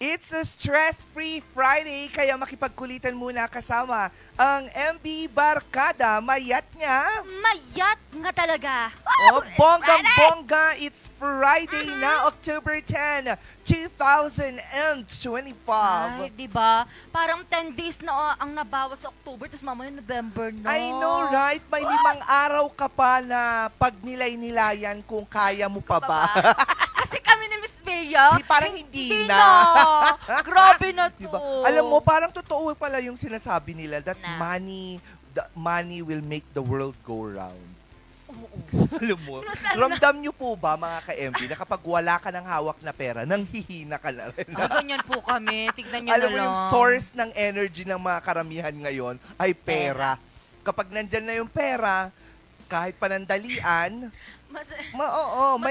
It's a stress-free Friday, kaya makipagkulitan muna kasama ang MB Barkada. Mayat niya. Mayat nga talaga. Oh, bonggang-bongga, it's Friday na, October 10, 2025. Ay, di ba? Parang 10 days na ang nabawas sa October, tapos mamaya November na. I know, right? May 5 araw ka pa na pag nilay-nilayan kung kaya mo pa ba. Kasi kami ni Miss Bea, Parang hindi na. Grabe na to. Diba? Alam mo, parang totoo pala yung sinasabi nila that Na. money will make the world go round. Oo. Alam mo, Mas lalo na- ramdam nyo po ba mga ka-MB na kapag wala ka ng hawak na pera, nanghihina ka na rin. Ah, ganyan po kami. Tignan nyo Alam na mo lang. yung source ng energy ng mga karamihan ngayon ay pera. Kapag nandyan na yung pera, kahit panandalian, Mas, may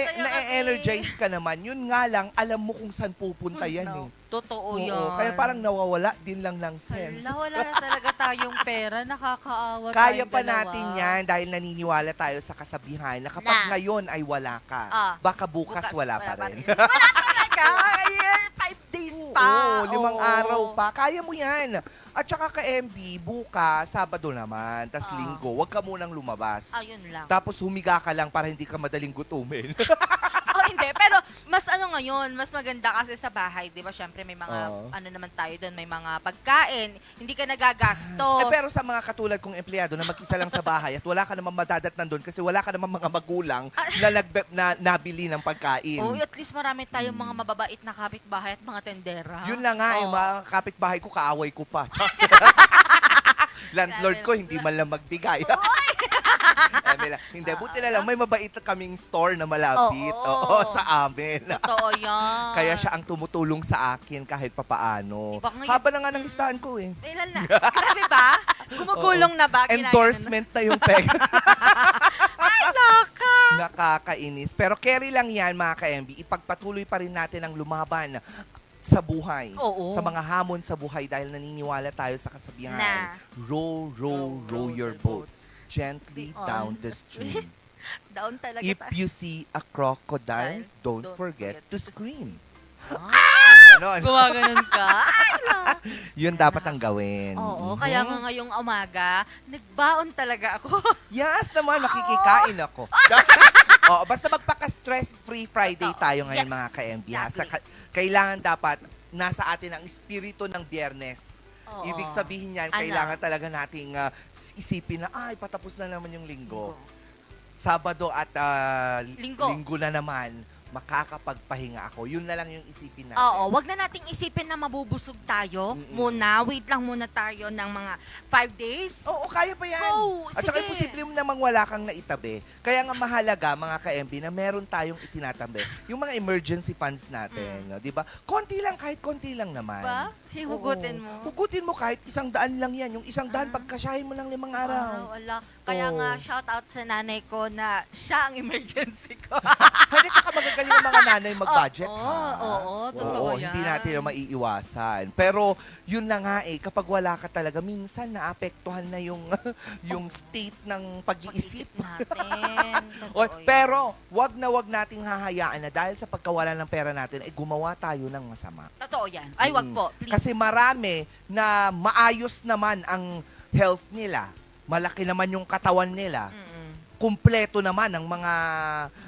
Masaya na-energize ka naman. Yun nga lang, alam mo kung saan pupunta yan eh. Totoo Oo, yan. kaya parang nawawala din lang ng sense. Hala, wala na talaga tayong pera. Nakakaawa Kaya tayong pa dalawa. natin yan dahil naniniwala tayo sa kasabihan na kapag Na. ngayon ay wala ka, Ah, baka bukas wala pa rin. Wala talaga. Ayan, 5 days pa. Oo, 5 Oo. araw pa. Kaya mo yan. At saka ka-MB, bukas, Sabado naman, tas Ah. Linggo, huwag ka munang lumabas. Ayun lang. Tapos humiga ka lang para hindi ka madaling gutumin. Oh, hindi. Pero mas ano ngayon, mas maganda kasi sa bahay, di ba? Siyempre may mga, Oo. ano naman tayo doon, may mga pagkain. Hindi ka nagagastos. Pero sa mga katulad kong empleyado na mag-isa lang sa bahay at wala ka namang madadatnan doon kasi wala ka namang mga magulang na nabili ng pagkain. Oh, at least marami tayong mga mababait na kapitbahay at mga tendera. Yun na nga, yung Oo. mga kapitbahay ko, kaaway ko pa. Landlord ko, hindi man lang magbigay. Hindi, buti na lang, may mabait kaming store na malapit Oo. sa amin. Totoo yan. Kaya siya ang tumutulong sa akin kahit papaano. Diba ngayon- Haba na nga ng listahan ko eh. Ilan na? Grabe ba? Gumugulong na ba? Ginaganon Endorsement na yung peg. na? Ay, laka! Nakakainis. Pero carry lang yan mga ka-MB. Ipagpatuloy pa rin natin ang lumaban sa buhay. Oo. Sa mga hamon sa buhay dahil naniniwala tayo sa kasabihan. Na. Row, row, row your boat gently On down the the stream. Down talaga If tayo. you see a crocodile, don't Don't forget forget to to scream. Ah, Ganon. gumaganon ka. Ay, laka. Yun dapat ang gawin. Oo, Mhm. kaya nga ngayong umaga, nagbaon talaga ako. Yes naman, makikikain ako. Oo, basta magpaka-stress-free Friday Totoo. tayo ngayon Yes, mga ka-MB. ha? exactly. Kailangan dapat nasa atin ang espiritu ng Biyernes. Oo. Ibig sabihin yan, Ano? kailangan talaga nating isipin na, ay, patapos na naman yung linggo. Sabado at Linggo. na naman, makakapagpahinga ako. Yun na lang yung isipin natin. Oo, wag na nating isipin na mabubusog tayo muna. Wait lang muna tayo ng mga 5 days. Oo, kaya pa yan. Go, At saka sige. imposible mo namang wala kang naitabi. Kaya nga mahalaga, mga ka-MB, na meron tayong itinatabi. Yung mga emergency funds natin, di ba? Konti lang, kahit konti lang naman. Ba? Hihugutin Oo. mo. Hugutin mo kahit 100 lang yan. Yung 100, pagkasyahin mo lang 5 araw. Wala. Kaya Oo. nga, shout out sa nanay ko na siya ang emergency ko. Hindi, tsaka magagaling ang mga nanay mag-budget. Oo, ha? oo, totoo Oo, yan. hindi natin na maiiwasan. Pero, yun na nga kapag wala ka talaga, minsan naapektuhan na yung, yung state ng pag-iisip. natin. O, Totoo yan. pero, wag nating hahayaan na dahil sa pagkawala ng pera natin, ay gumawa tayo ng masama. Totoo yan. Ay, wag Mm. po. Please. Kasi marami na maayos naman ang health nila. Malaki naman yung katawan nila. Mm-mm. Kumpleto naman ang mga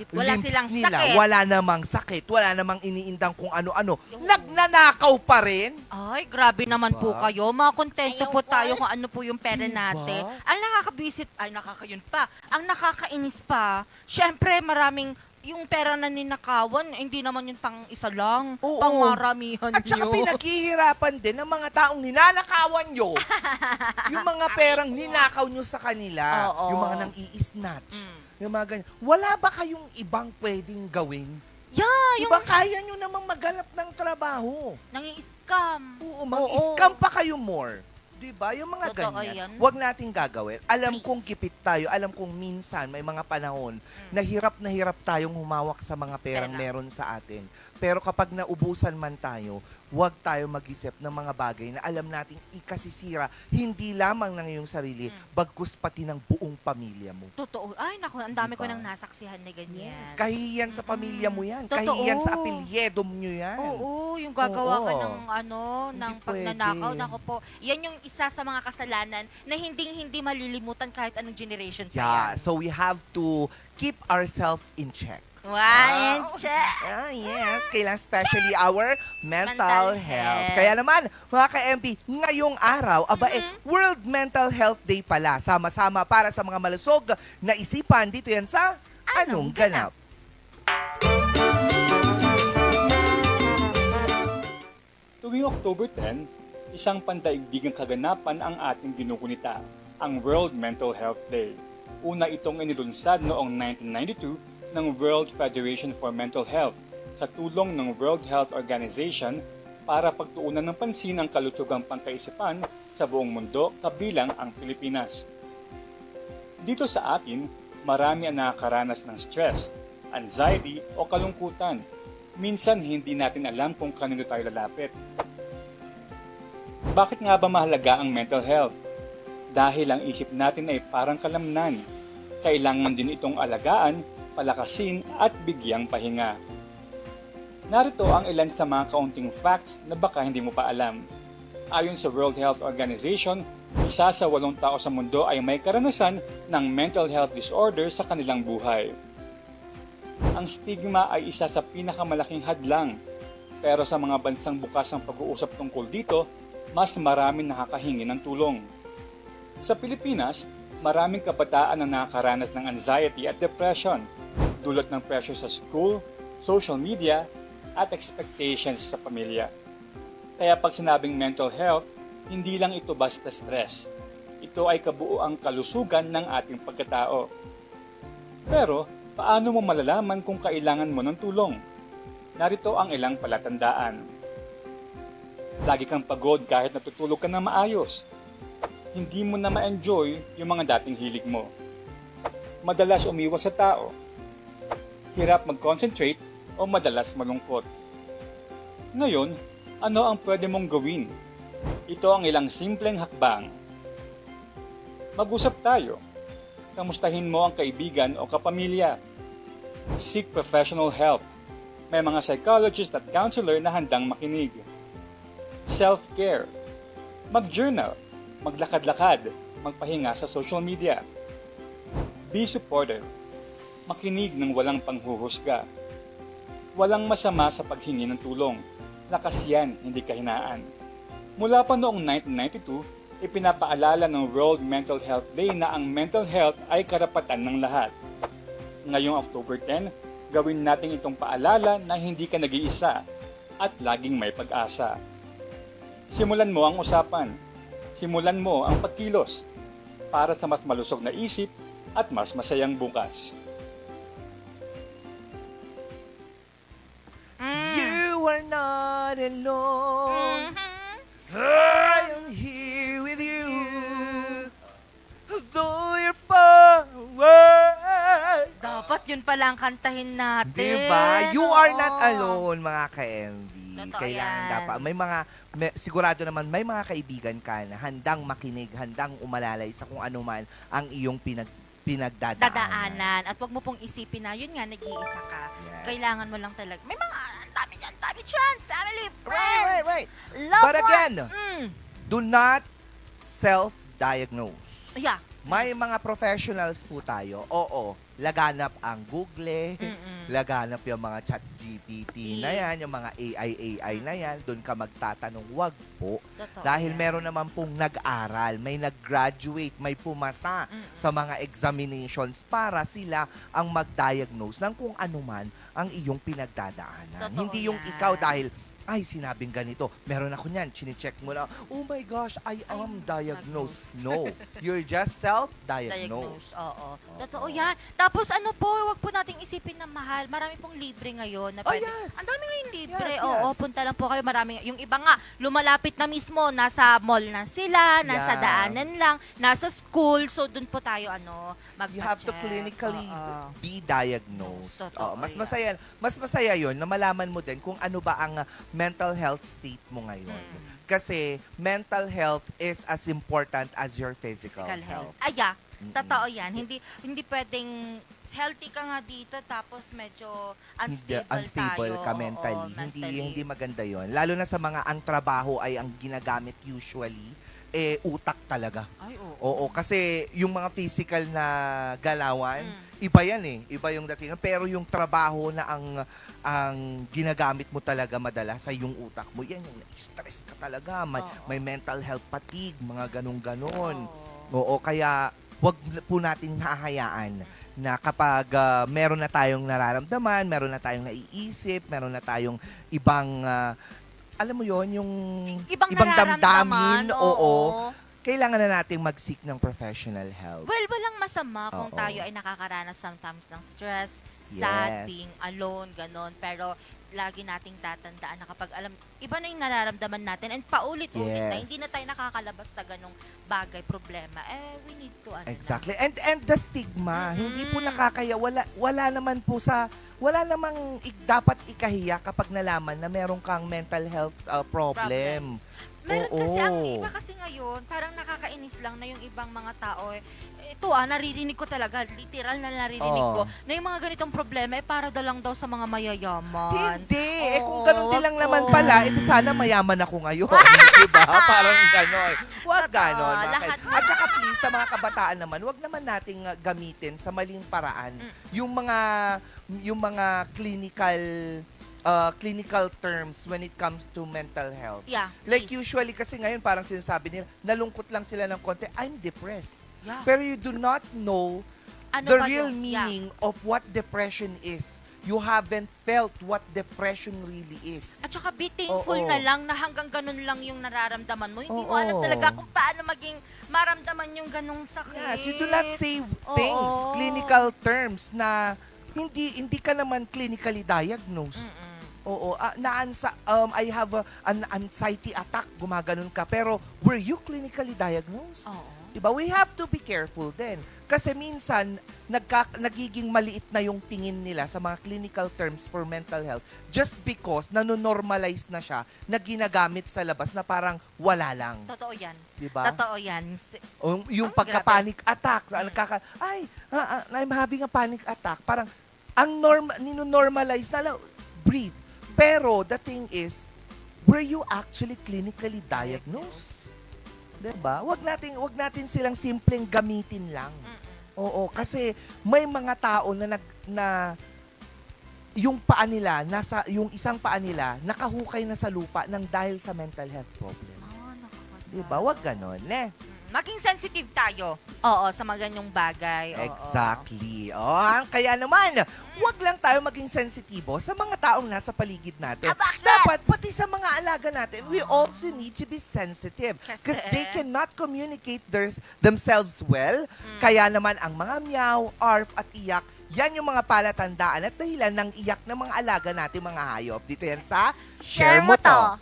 Wala limbs silang nila. sakit. Wala namang sakit. Wala namang iniindang kung ano-ano. Yung- Nagnanakaw pa rin. Ay, grabe naman Diba? po kayo. Mga kontento Ayaw po ko. tayo kung ano po yung pera Diba? natin. Ang nakakabisit, yun pa. Ang nakakainis pa, syempre maraming yung pera na ninakawan, hindi naman yun pang isa lang. Oo. Pang maramihan At saka nyo. pinaghihirapan din ng mga taong ninanakawan nyo. Yung mga perang ninakaw nyo sa kanila. Oo. Yung mga nang i-snatch. Mm. Yung mga ganyan. Wala ba kayong ibang pwedeng gawin? Yeah, Diba kaya nyo namang maghanap ng trabaho? nangi-scam. Oo, mag-scam pa kayo more. Diba? Yung mga Totoo ganyan. yan. Huwag nating gagawin. Alam Please. kong kipit tayo. Alam kong minsan may mga panahon na hirap tayong humawak sa mga perang Pera. meron sa atin. Pero kapag naubusan man tayo, huwag tayo mag-isip ng mga bagay na alam nating ikasisira hindi lamang ng iyong sarili, bagkus pati ng buong pamilya mo. Totoo. Ay, naku, ang dami ko Diba? nang nasaksihan na ganyan. Yes, kahihiyan sa pamilya mo yan. Totoo. Kahihiyan sa apelyedo nyo yan. Oo, yung gagawa ka Oo. ng Hindi ng pwede. pagnanakaw. Nako po, yan yung isa sa mga kasalanan na hindi malilimutan kahit anong generation pa Yeah, yan. so we have to keep ourselves in check. Wow, check! Ah, yes. Kailangan especially our mental Mental health. health. Kaya naman, mga ka-MP, ngayong araw, World Mental Health Day pala. Sama-sama para sa mga malusog na isipan. Dito yan sa Anong Ganap? Tuwing October 10, isang pandaigdigang kaganapan ang ating ginugunita, ang World Mental Health Day. Una itong inilunsad noong 1992 ng World Federation for Mental Health sa tulong ng World Health Organization para pagtuunan ng pansin ang kalusugang pangkaisipan sa buong mundo kabilang ang Pilipinas. Dito sa atin, marami ang nakakaranas ng stress, anxiety o kalungkutan. Minsan hindi natin alam kung kanino tayo lalapit. Bakit nga ba mahalaga ang mental health? Dahil ang isip natin ay parang kalamnan. Kailangan din itong alagaan, palakasin at bigyang pahinga. Narito ang ilan sa mga kaunting facts na baka hindi mo pa alam. Ayon sa World Health Organization, isa sa 8 tao sa mundo ay may karanasan ng mental health disorder sa kanilang buhay. Ang stigma ay isa sa pinakamalaking hadlang, pero sa mga bansang bukas ang pag-uusap tungkol dito, mas maraming nakakahingi ng tulong. Sa Pilipinas, maraming kabataan ang nakakaranas ng anxiety at depression, dulot ng pressure sa school, social media, at expectations sa pamilya. Kaya pag sinabing mental health, hindi lang ito basta stress. Ito ay kabuuang kalusugan ng ating pagkatao. Pero, paano mo malalaman kung kailangan mo ng tulong? Narito ang ilang palatandaan. Lagi kang pagod kahit natutulog ka na maayos. Hindi mo na ma-enjoy yung mga dating hilig mo. Madalas umiwas sa tao. Hirap mag-concentrate o madalas malungkot. Ngayon, ano ang pwede mong gawin? Ito ang ilang simpleng hakbang. Mag-usap tayo. Kamustahin mo ang kaibigan o kapamilya. Seek professional help. May mga psychologist at counselor na handang makinig. Self-care. Mag-journal. Maglakad-lakad. Magpahinga sa social media. Be supportive. Makinig ng walang panghuhusga. Walang masama sa paghingi ng tulong. Lakas yan, hindi kahinaan. Mula pa noong 1992, ipinapaalala ng World Mental Health Day na ang mental health ay karapatan ng lahat. Ngayong October 10, gawin natin itong paalala na hindi ka nag-iisa at laging may pag-asa. Simulan mo ang usapan. Simulan mo ang pagkilos para sa mas malusog na isip at mas masayang bukas. You are not alone. Mhm. I am here with you. Though you're far away. Dapat yun pala ang kantahin natin. Diba? You are not Oo. alone, mga ka-MV. Totoo Kailangan yan. dapat. Sigurado naman may mga kaibigan ka na handang makinig, handang umalalay sa kung ano man ang iyong pinagdadaanan. Dadaanan. At wag mo pong isipin na, yun nga, nag-iisa ka. Yes. Kailangan mo lang talaga. May mga, ang dami dyan. Family, friends. Right. Loved But again, ones. do not self-diagnose. Yeah. May mga professionals po tayo. Oo, laganap ang Google, Mm-mm. laganap yung mga chat GPT na yan, yung mga AI na yan. Doon ka magtatanong, wag po. Totoo Dahil yan. meron naman pong nag-aral, may nag-graduate, may pumasa sa mga examinations para sila ang mag-diagnose ng kung ano man ang iyong pinagdadaanan. Totoo Hindi yung yan. ikaw dahil, ay, sinabing ganito. Meron ako niyan. Chine-check mo na, oh my gosh, I am diagnosed. No, you're just self-diagnosed. Diagnose, oo. Totoo yan. Tapos ano po, wag po nating isipin isipin na mahal. Marami pong libre ngayon na Oh, pwede. yes. Ang dami ngayon libre. Yes, Oo, yes. punta lang po kayo. Marami. Yung iba nga, lumalapit na mismo. Nasa mall na sila, nasa Yeah. daanan lang, nasa school. So, dun po tayo, You have to magpa-check. clinically Oo. be diagnosed. Totoo, Mas yan. masaya 'yon na malaman mo din kung ano ba ang mental health state mo ngayon. Mm. Kasi mental health is as important as your physical, Physical health. health. Aya, Mm-mm. totoo yan. Hindi pwedeng healthy ka nga dito tapos medyo unstable, Ka tayo. mentally. Oo, Hindi maganda 'yon. Lalo na sa mga ang trabaho ay ang ginagamit usually utak talaga. Ay, oo. Oo, kasi yung mga physical na galawan, Mm. iba yan eh. Iba yung dating. Pero yung trabaho na ang ginagamit mo talaga madalas sa yung utak mo, yan yung stress ka talaga. Oo. May mental health fatigue, mga ganun-ganon. Oo. Oo, kaya wag po nating hahayaan na kapag meron na tayong nararamdaman, meron na tayong naiisip, meron na tayong ibang, alam mo yon yung Ibang damdamin, nararamdaman, oo, kailangan na nating mag-seek ng professional help. Well, walang masama kung Oo. tayo ay nakakaranas sometimes ng stress, sad, Yes. being alone, ganon. Pero lagi nating tatandaan na kapag iba na yung nararamdaman natin and paulit-ulit na, Yes. hindi na tayo nakakalabas sa ganong bagay, problema, we need to, Exactly. And the stigma, hindi po Mm-mm. nakakaya, wala namang dapat ikahiya kapag nalaman na meron kang mental health problem. problems. Meron kasi, ang Oo. iba kasi ngayon, parang nakakainis lang na yung ibang mga tao, ito naririnig ko talaga, literal na naririnig Oo. ko, na yung mga ganitong problema, para dalang daw sa mga mayayaman. Hindi. Oo, Kung ganun din wag lang po. naman pala, sana mayaman ako ngayon. diba? Parang ganon. Huwag Totoo, ganon. lahat. At saka please, sa mga kabataan naman, huwag naman nating gamitin sa maling paraan yung mga clinical terms when it comes to mental health. Yeah, Like please. usually kasi ngayon parang sinasabi nila, nalungkot lang sila ng konti, I'm depressed. Yeah. Pero you do not know Ano the ba real yung- meaning of what depression is. You haven't felt what depression really is. At saka be thankful Oo. na lang na hanggang ganun lang yung nararamdaman mo. Hindi mo Oo. alam talaga kung paano maging maramdaman yung ganung sakit. Yes, you do not say Oo. things, clinical terms na hindi ka naman clinically diagnosed. Mm-mm. Oo, I have an anxiety attack, gumaganon ka. Pero were you clinically diagnosed? Oo. Diba? We have to be careful din. Kasi minsan, nagiging maliit na yung tingin nila sa mga clinical terms for mental health just because nanonormalize na siya na ginagamit sa labas na parang wala lang. Totoo yan. Diba? Totoo yan. O, yung Ang pagka-panic attack, I'm having a panic attack. Parang, ninonormalize na lang, breathe. Pero, the thing is, were you actually clinically diagnosed? Diba? Wag natin silang simpleng gamitin lang. Mm-mm. Oo, kasi may mga tao na yung paa nila, yung isang paa nila, nakahukay na sa lupa nang dahil sa mental health problem. Nakakasama. Diba? Wag ganon, Maging sensitive tayo. Oo, sa mga ganyong bagay. Oo. Exactly. Kaya naman, wag lang tayo maging sensitibo sa mga taong nasa paligid natin. Bakit? Dapat, pati sa mga alaga natin, we also need to be sensitive. Kasi- Because they cannot communicate themselves well. Kaya naman, ang mga meow, arf, at iyak, yan yung mga palatandaan at dahilan ng iyak ng mga alaga natin, mga hayop. Dito yan sa Share Mo To.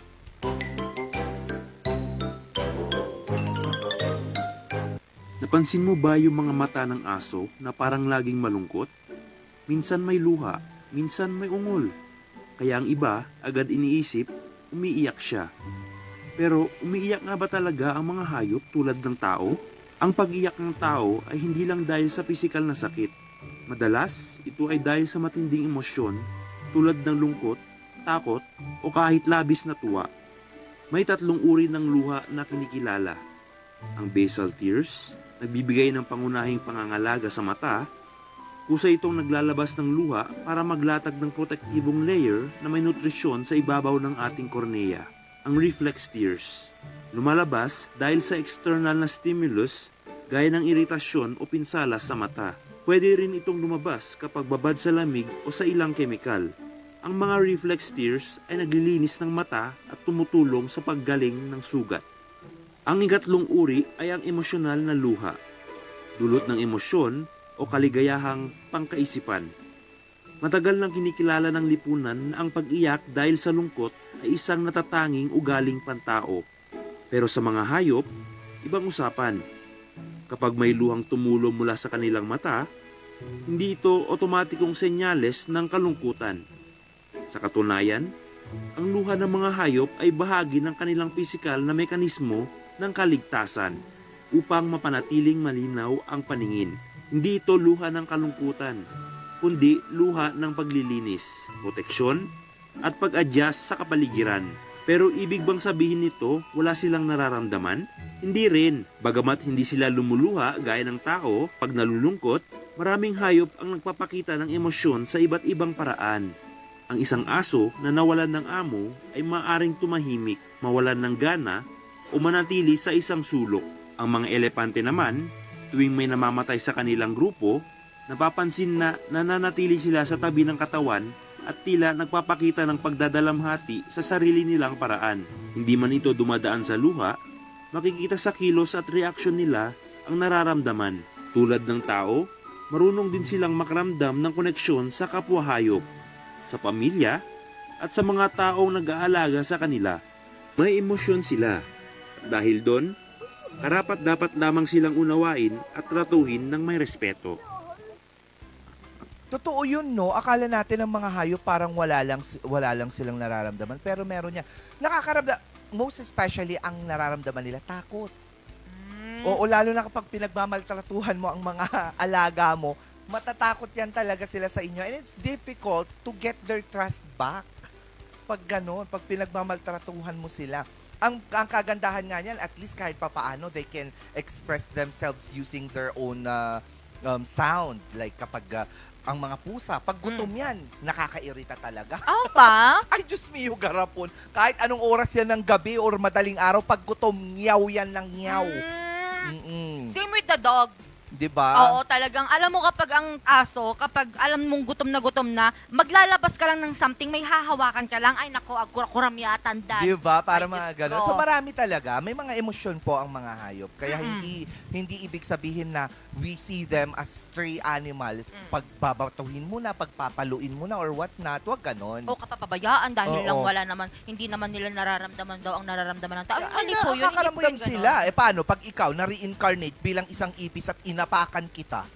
Napansin mo ba yung mga mata ng aso na parang laging malungkot? Minsan may luha, minsan may ungol. Kaya ang iba, agad iniisip, umiiyak siya. Pero umiiyak nga ba talaga ang mga hayop tulad ng tao? Ang pag-iyak ng tao ay hindi lang dahil sa pisikal na sakit. Madalas, ito ay dahil sa matinding emosyon tulad ng lungkot, takot, o kahit labis na tuwa. May 3 uri ng luha na kinikilala. Ang basal tears, nagbibigay ng pangunahing pangangalaga sa mata, kusa itong naglalabas ng luha para maglatag ng protektibong layer na may nutrisyon sa ibabaw ng ating kornea. Ang reflex tears, lumalabas dahil sa external na stimulus gaya ng iritasyon o pinsala sa mata. Pwede rin itong lumabas kapag babad sa lamig o sa ilang kemikal. Ang mga reflex tears ay naglilinis ng mata at tumutulong sa paggaling ng sugat. Ang ikatlong uri ay ang emosyonal na luha, dulot ng emosyon o kaligayahang pangkaisipan. Matagal nang kinikilala ng lipunan na ang pag-iyak dahil sa lungkot ay isang natatanging ugaling pantao. Pero sa mga hayop, ibang usapan. Kapag may luhang tumulo mula sa kanilang mata, hindi ito otomatikong senyales ng kalungkutan. Sa katunayan, ang luha ng mga hayop ay bahagi ng kanilang pisikal na mekanismo ng kaligtasan upang mapanatiling malinaw ang paningin. Hindi ito luha ng kalungkutan, kundi luha ng paglilinis, proteksyon, at pag-adjust sa kapaligiran. Pero ibig bang sabihin nito wala silang nararamdaman? Hindi rin. Bagamat hindi sila lumuluha gaya ng tao pag nalulungkot, maraming hayop ang nagpapakita ng emosyon sa iba't ibang paraan. Ang isang aso na nawalan ng amo ay maaring tumahimik, mawalan ng gana, o manatili sa isang sulok. Ang mga elepante naman, tuwing may namamatay sa kanilang grupo, napapansin na nananatili sila sa tabi ng katawan at tila nagpapakita ng pagdadalamhati sa sarili nilang paraan. Hindi man ito dumadaan sa luha, makikita sa kilos at reaksyon nila ang nararamdaman. Tulad ng tao, marunong din silang makaramdam ng koneksyon sa kapwa hayop, sa pamilya, at sa mga taong nag-aalaga sa kanila. May emosyon sila. Dahil doon, karapat dapat lamang silang unawain at tratuhin ng may respeto. Totoo yun, no? Akala natin ang mga hayop parang wala lang silang nararamdaman. Pero meron niya. Nakakaramdam, most especially ang nararamdaman nila, takot. Oo, lalo na kapag pinagmamaltratuhan mo ang mga alaga mo, matatakot yan talaga sila sa inyo. And it's difficult to get their trust back. Pag gano'n, pag pinagmamaltratuhan mo sila. Ang kagandahan nga niyan, at least kahit papaano, they can express themselves using their own sound. Like kapag ang mga pusa, pag gutom yan, nakakairita talaga. Oh, pa? Ay, Diyos mio, garapon. Kahit anong oras yan ng gabi or madaling araw, pag gutom, ngiyaw yan ng ngiyaw. Same with the dog. Diba? Oo, talagang alam mo kapag ang aso, kapag alam mong gutom na, maglalabas ka lang ng something, may hahawakan ka lang, ay nako, kuramyatan dad. Diba? Para Ay, mga Diyos gano'n. ko. So marami talaga. May mga emosyon po ang mga hayop. Kaya Mm-mm. hindi ibig sabihin na we see them as stray animals. Pag babatuhin mo na, pagpapaluin mo na, or what not. Huwag gano'n. O kapapabayaan dahil Oo. lang wala naman, hindi naman nila nararamdaman daw ang nararamdaman ng tao. Ay, Mali po yun, hindi po nakakaramdam yun ganon. sila. Eh paano? Pag ikaw na-reincarnate bilang isang ipis at inapakan kita.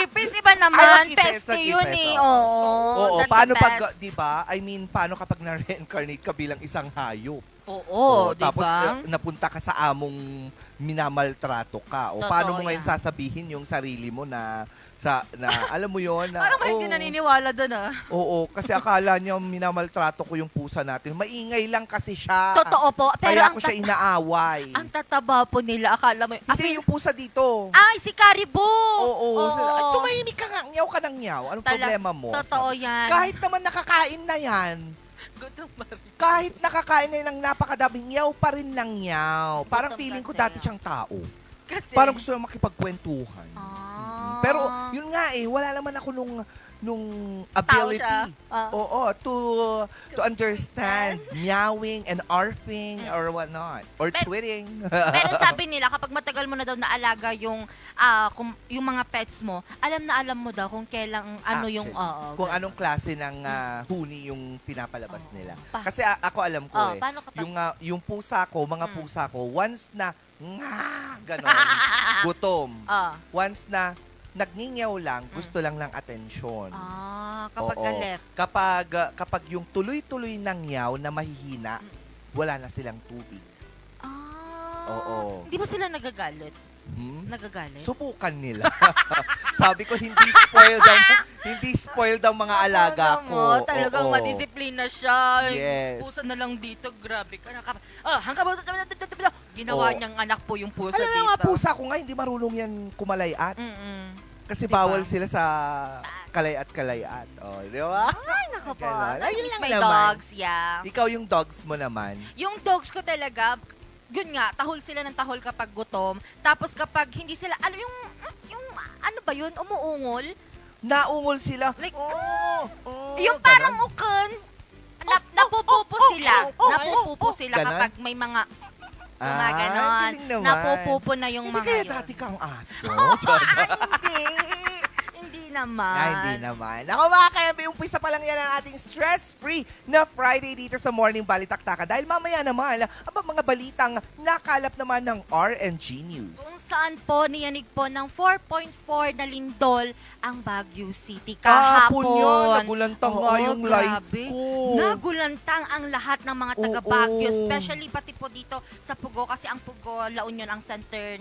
Ipis, iba naman. Ay, ipis, Peste yun ipis, eh. oo. Oo, Oo, that's paano the pag, best. di ba? I mean, paano kapag na-reincarnate ka bilang isang hayop? Oo, di Tapos ba? napunta ka sa among minamaltrato ka. O Totoo paano mo ngayon yan. sasabihin yung sarili mo na alam mo yon na Parang hindi naniniwala doon ah. Oo, kasi akala niya minamaltrato ko yung pusa natin. Maingay lang kasi siya. Totoo po. Pero Kaya ang, ako siya inaaway. ang tataba po nila, akala mo. Hindi, yung pusa dito. Ay, si Caribou! Oo. Tumahimik ka nga. Nyaw ka ng nyaw. Anong problema mo? Totoo yan. Kahit naman nakakain na yan. Gutom pa rin. Kahit nakakain na ng napakadaming nyaw pa rin ng nyaw. Parang Gutom feeling ko kasi. dati siyang tao. Kasi, Parang gusto yung makipagkwentuhan. Ah. Pero yun nga wala naman ako nung Tao ability. siya. Ah. Oo, to understand meowing and arfing or whatnot. Or twitting. Pero sabi nila, kapag matagal mo na daw naalaga yung yung mga pets mo, alam mo daw kung kailang ano yung... Actually, kung anong klase ng huni yung pinapalabas Oo. nila. Pa- Kasi ako alam ko paano kapag... yung pusa ko, mga pusa ko, once na ganon, gutom. Once na nagngingaw lang, gusto lang ng atensyon. kapag Oo. galit. Kapag yung tuloy-tuloy ng yaw na mahihina, wala na silang tubig. Oo. Hindi ba sila nagagalit? Hmm? Nagagalit? Subukan nila. Sabi ko hindi spoiled ang mga alaga ko. Talagang Oo. madisiplina siya. Yes. Pusa na lang dito, grabe ka. Ginawa Oo. niyang anak po yung pusa Alam dito. mo nga pusa ko nga, hindi marunong yan kumalayat. Kasi Diba? bawal sila sa kalayat-kalayat. Oh, di ba? Ay, nako po. Ganon. Ayun lang May naman. dogs, yeah. Ikaw yung dogs mo naman. Yung dogs ko talaga, yun nga, tahol sila ng tahol kapag gutom. Tapos kapag hindi sila, alam yung ano ba yun, umuungol. Naungol sila. Like, ganon. yung parang ukan, napupupo sila. Napupupo sila Ganon? kapag may mga ganon. galing naman. Napupupo na yung Hindi mga kaya yun. dati kang aso. Hindi naman. Ay, hindi naman. Ako mga ka-MB, umpisa pa lang yan ang ating stress-free na Friday dito sa Morning Balitaktakan. Dahil mamaya naman, mga balitang nakalap naman ng RNG News. Kung saan po niyanig po ng 4.4 na lindol ang Baguio City Kahapon kahapon. yun, nagulantang nga Oo, yung live grabe. ko. Nagulantang ang lahat ng mga taga Oo. Baguio, especially pati po dito sa Pugo kasi ang Pugo, La Union ang center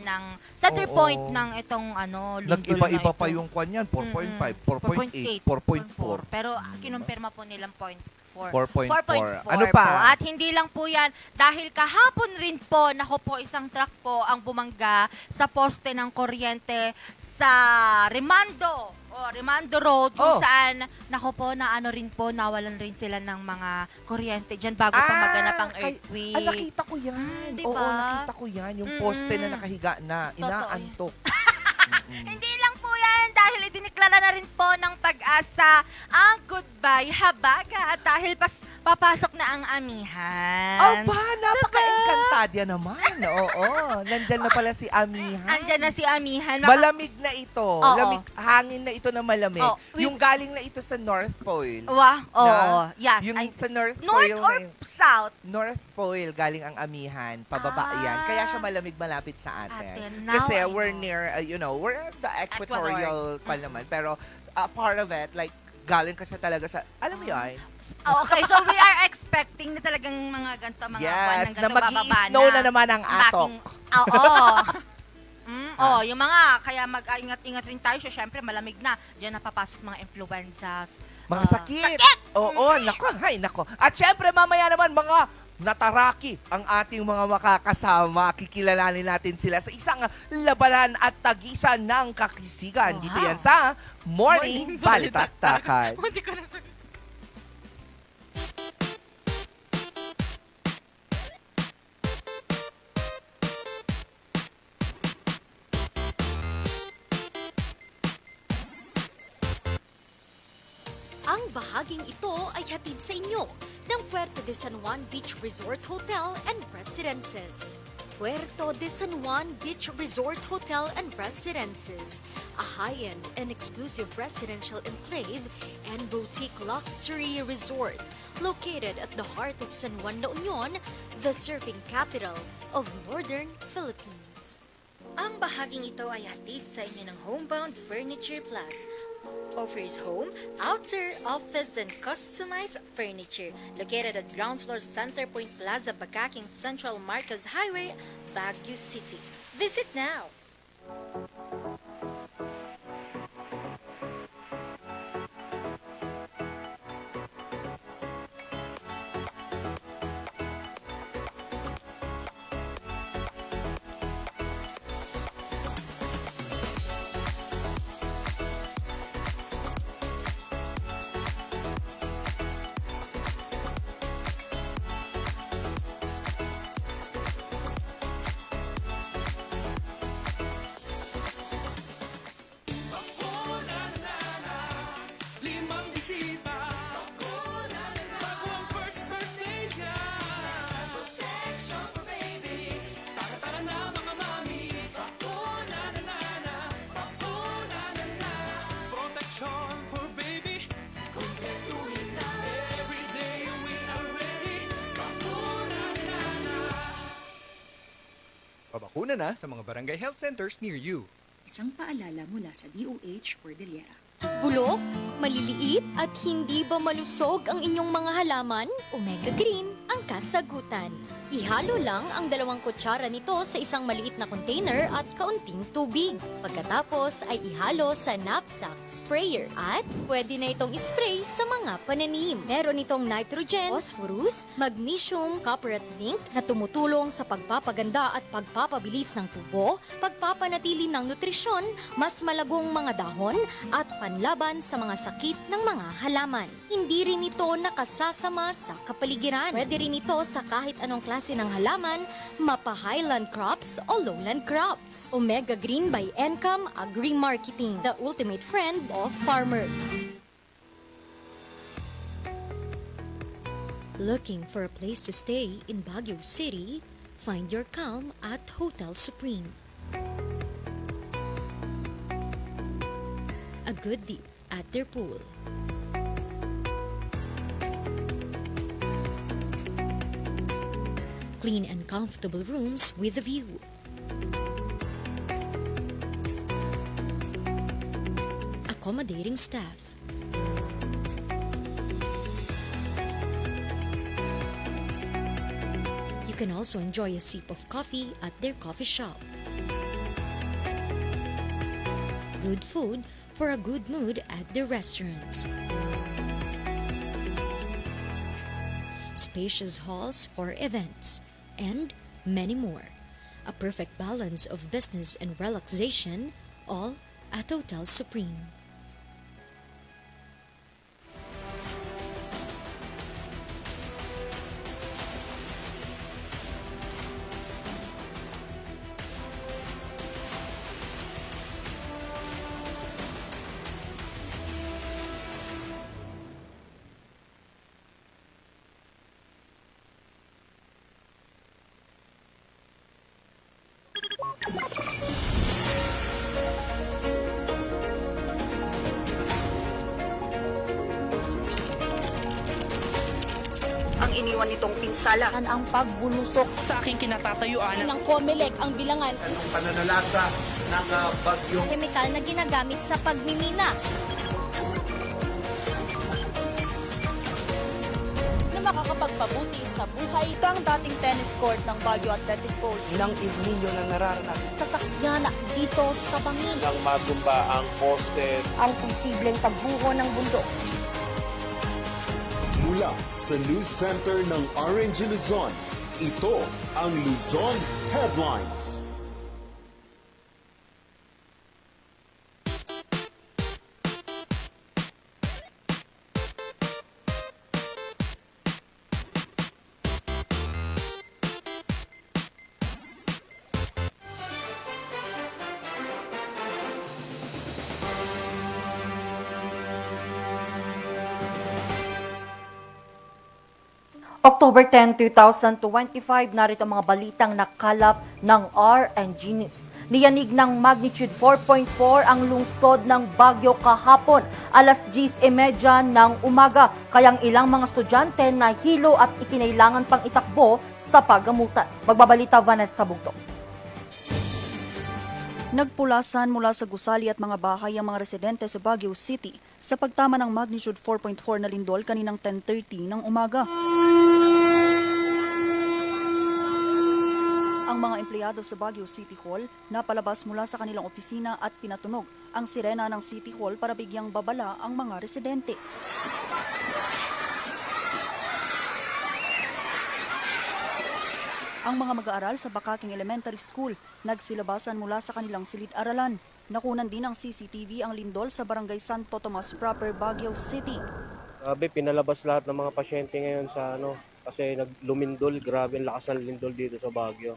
Oo. point ng itong lindol Nag-iba-iba na pa ito. yung kwan yan, 4.5, 4.8, 4.4. 4.4. Pero kinumpirma po nilang 0.4. 4.4. 4.4 Ano po. pa? At hindi lang po yan, dahil kahapon rin po, nako po, isang truck po ang bumangga sa poste ng kuryente sa Remando Road, kung Oh. saan, nako po, rin po, nawalan rin sila ng mga kuryente dyan bago pa maganap ang earthquake. Nakita ko yan. Di Oo, ba? nakita ko yan. Yung poste na Mm-mm. nakahiga na, Totoo. inaantok. Hindi lang po yan dahil idineklara na rin po ng Pag-asa ang goodbye habagat dahil papasok na ang amihan. Aba, napaka-encantadya naman. Oo, nandyan na pala si Amihan. Andyan na si amihan. Malamig na ito. Oo. Hangin na ito na malamig. Oh, Yung galing na ito sa North Pole. Oo, yes. Yung sa North North Pole or na yun. South? North Pole galing ang amihan, pababa Ah. yan. Kaya siya malamig malapit sa atin. Now Kasi I we're know. near, we're at the equatorial pa naman. Pero part of it, like, galing kasi talaga sa, alam mo yun? Oh, okay, so we are expecting na talagang mga ganito, mga buwan Yes, hanggang na sa bababa mag-i-snow na naman ang atok. Oo. Yung mga, kaya mag-ingat-ingat rin tayo. So, syempre, malamig na. Diyan napapasok mga influenzas. Mga sakit. Oo, nako. At syempre, mamaya naman, mga nataraki ang ating mga makakasama. Kikilalanin natin sila sa isang labanan at tagisan ng kakisigan. Wow. Dito yan sa Morning Balitaktakan. Hindi ko na sabi. Ang bahaging ito ay hatid sa inyo ng Puerto de San Juan Beach Resort Hotel and Residences. Puerto de San Juan Beach Resort Hotel and Residences, a high-end and exclusive residential enclave and boutique luxury resort located at the heart of San Juan, La Union, the surfing capital of Northern Philippines. Ang bahaging ito ay hatid sa inyo ng Homebound Furniture Plus. Offers home, outer, office, and customized furniture. Located at ground floor Centerpoint Plaza, Bakaking Central Marcos Highway, Baguio City. Visit now! Pabakuna na sa mga barangay health centers near you. Isang paalala mula sa DOH Cordillera. Bulok, maliliit at hindi ba malusog ang inyong mga halaman? Omega Green ang kasagutan. Ihalo lang ang 2 kutsara nito sa isang maliit na container at kaunting tubig. Pagkatapos ay ihalo sa knapsack sprayer at pwede na itong spray sa mga pananim. Meron itong nitrogen, phosphorus, magnesium, copper at zinc na tumutulong sa pagpapaganda at pagpapabilis ng tubo, pagpapanatili ng nutrisyon, mas malagong mga dahon at panlaban sa mga sakit ng mga halaman. Hindi rin ito nakasasama sa kapaligiran. Pwede rin ito sa kahit anong klase ng halaman, mapa-highland crops o lowland crops. Omega Green by Encam Agri-Marketing, the ultimate friend of farmers. Looking for a place to stay in Baguio City? Find your calm at Hotel Supreme. A good dip at their pool. Clean and comfortable rooms with a view. Accommodating staff. You can also enjoy a sip of coffee at their coffee shop. Good food for a good mood at their restaurants. Spacious halls for events, and many more. A perfect balance of business and relaxation, all at Hotel Supreme. Ang iniwan nitong pinsala ang pagbulusok sa aking kinatatayuan. ng COMELEC ang bilangan Pananalasa ng bagyong Chemical na ginagamit sa pagmimina. na makakapagpabuti sa buhay. Ito ang dating tennis court ng Baguio Athletic Court. Ilang iblilyo na nararanasan. Sasakyan dito sa bangin. Nang matumba ang poste Ang posibleng pagbuho ng bundok. mula sa News Center ng RNG Luzon. Ito ang Luzon Headlines. October 10, 2025, narito ang mga balitang nakalap ng RNG News. Niyanig ng magnitude 4.4 ang lungsod ng Baguio kahapon, alas 10:30 ng umaga, kayang ilang mga estudyante nahilo at ikinailangan pang itakbo sa paggamutan. Magbabalita Vanessa Bugtong. Nagpulasan mula sa gusali at mga bahay ang mga residente sa Baguio City sa pagtama ng magnitude 4.4 na lindol kaninang 10:30 ng umaga. Ang mga empleyado sa Baguio City Hall napalabas mula sa kanilang opisina at pinatunog ang sirena ng City Hall para bigyang babala ang mga residente. Ang mga mag-aaral sa Bakaking Elementary School nagsilabasan mula sa kanilang silid-aralan. Nakunan din ng CCTV ang lindol sa Barangay Santo Tomas proper, Baguio City. Grabe, pinalabas lahat ng mga pasyente ngayon sa kasi naglumindol. Grabe ang lakas ng lindol dito sa Baguio.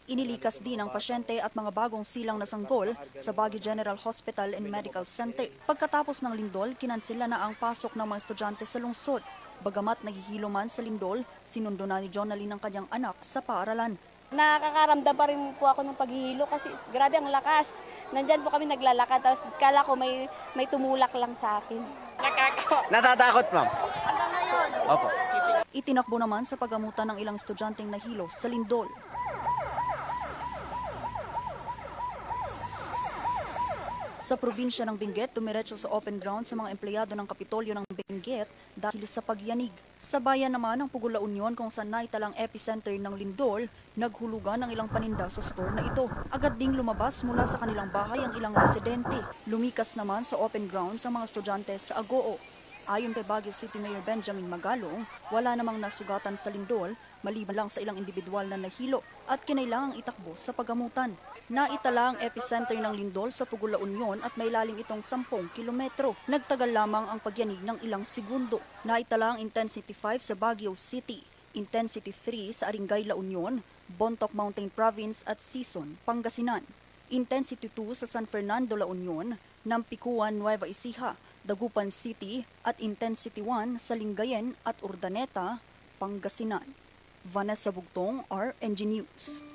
Inilikas din ang pasyente at mga bagong silang na sanggol sa Baguio General Hospital and Medical Center. Pagkatapos ng lindol, kinansela na ang pasok ng mga estudyante sa lungsod. Bagamat nahihilo man sa lindol, sinundo na ni Jonaline ang kanyang anak sa paaralan. Nakakaramdam pa rin po ako ng paghihilo kasi grabe ang lakas. Nandyan po kami naglalakad tapos kala ko may tumulak lang sa akin. Natatakot, ma'am. Opo. Itinakbo naman sa paggamutan ng ilang estudyanteng nahilo sa lindol. Sa probinsya ng Benguet, tumiretso sa open ground sa mga empleyado ng Kapitolyo ng Benguet dahil sa pagyanig. Sa bayan naman ng Pugo La Union kung saan naitalang epicenter ng lindol, naghulugan ng ilang paninda sa store na ito. Agad ding lumabas mula sa kanilang bahay ang ilang residente. Lumikas naman sa open ground sa mga estudyante sa Agoo. Ayon kay Baguio City Mayor Benjamin Magalong, wala namang nasugatan sa lindol, maliban lang sa ilang individual na nahilo at kinailangang itakbo sa paggamutan. Naitala ang epicenter ng lindol sa Pugo La Union at may lalim itong 10 kilometro. Nagtagal lamang ang pagyanig ng ilang segundo. Naitala ang intensity 5 sa Baguio City, intensity 3 sa Aringay La Union, Bontoc Mountain Province at Sison, Pangasinan. Intensity 2 sa San Fernando La Union, Nampikuan, Nueva Ecija, Dagupan City at Intensity 1 sa Lingayen at Urdaneta, Pangasinan. Vanessa Bugtong, RNG News.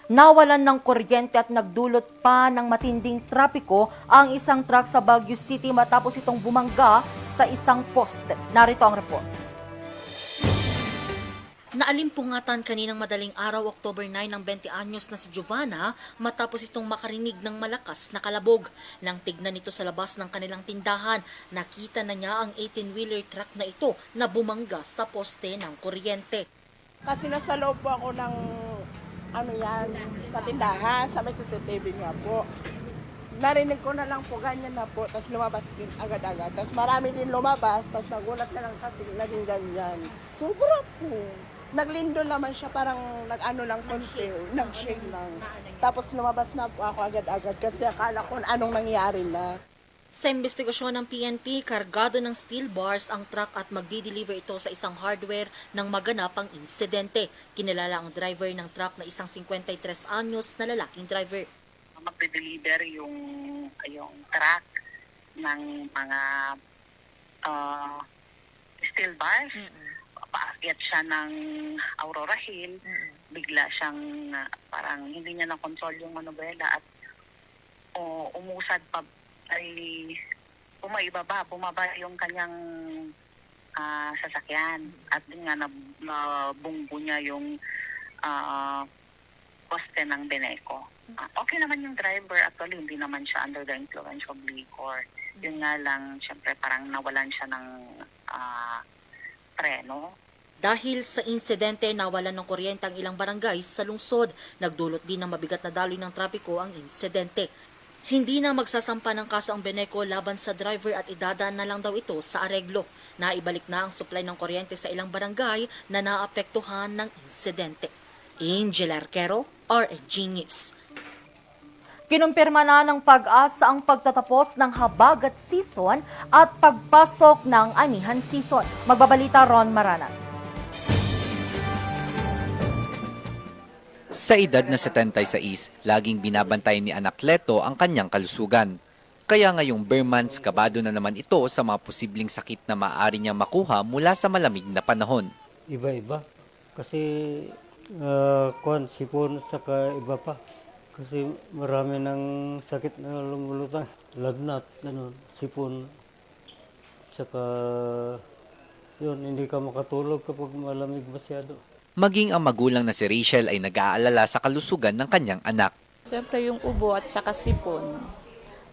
Nawalan ng kuryente at nagdulot pa ng matinding trapiko ang isang truck sa Baguio City matapos itong bumangga sa isang poste. Narito ang report. Naalimpungatan kaninang madaling araw, October 9, ng 20 anyos na si Giovanna matapos itong makarinig ng malakas na kalabog. Nang tignan nito sa labas ng kanilang tindahan, nakita na niya ang 18-wheeler truck na ito na bumangga sa poste ng kuryente. Kasi nasa loob po ako ng sa tindahan, sa may CCTV nga po. Narinig ko na lang po, ganyan na po, tapos lumabas din agad-agad. Tapos marami din lumabas, tapos nagulat na lang kasi naging ganyan. Sobra po. Naglindol naman siya, parang nag-ano lang konti, nag-shake lang. Tapos lumabas na po ako agad-agad kasi akala ko anong nangyari na. Sa investigasyon ng PNP, kargado ng steel bars ang truck at magdi-deliver ito sa isang hardware ng maganapang insidente. Kinilala ang driver ng truck na isang 53 anyos na lalaking driver. Magde-deliver yung truck ng mga steel bars. Paakyat siya ng Aurora Hill. Bigla siyang parang hindi niya na-control yung manubela at umusad pa ay bumaba yung kanyang sasakyan at din nga nabunggo niya yung poste ng Beneco. Okay naman yung driver, actually hindi naman siya under the influence of liquor. Yun nga lang, syempre parang nawalan siya ng preno. Dahil sa insidente, nawalan ng kuryente ang ilang barangay sa lungsod. Nagdulot din ng mabigat na daloy ng trapiko ang insidente. Hindi na magsasampa ng kaso ang Beneco laban sa driver at idadaan na lang daw ito sa areglo. Naibalik na ang supply ng kuryente sa ilang barangay na naapektuhan ng insidente. Angel Arquero, RNG News. Kinumpirma na ng Pag-asa ang pagtatapos ng habagat season at pagpasok ng anihan season. Magbabalita Ron Marana. Sa edad na 76, laging binabantayan ni Anak Leto ang kanyang kalusugan. Kaya ngayong bare months, kabado na naman ito sa mga posibleng sakit na maaari niyang makuha mula sa malamig na panahon. Iba-iba. Kasi sipon, saka iba pa. Kasi marami ng sakit na lumulutang. Lagnat, ganun, sipon. Saka yun, hindi ka makatulog kapag malamig masyado. Maging ang magulang na si Rachel ay nag-aalala sa kalusugan ng kanyang anak. Siyempre yung ubo at saka sipon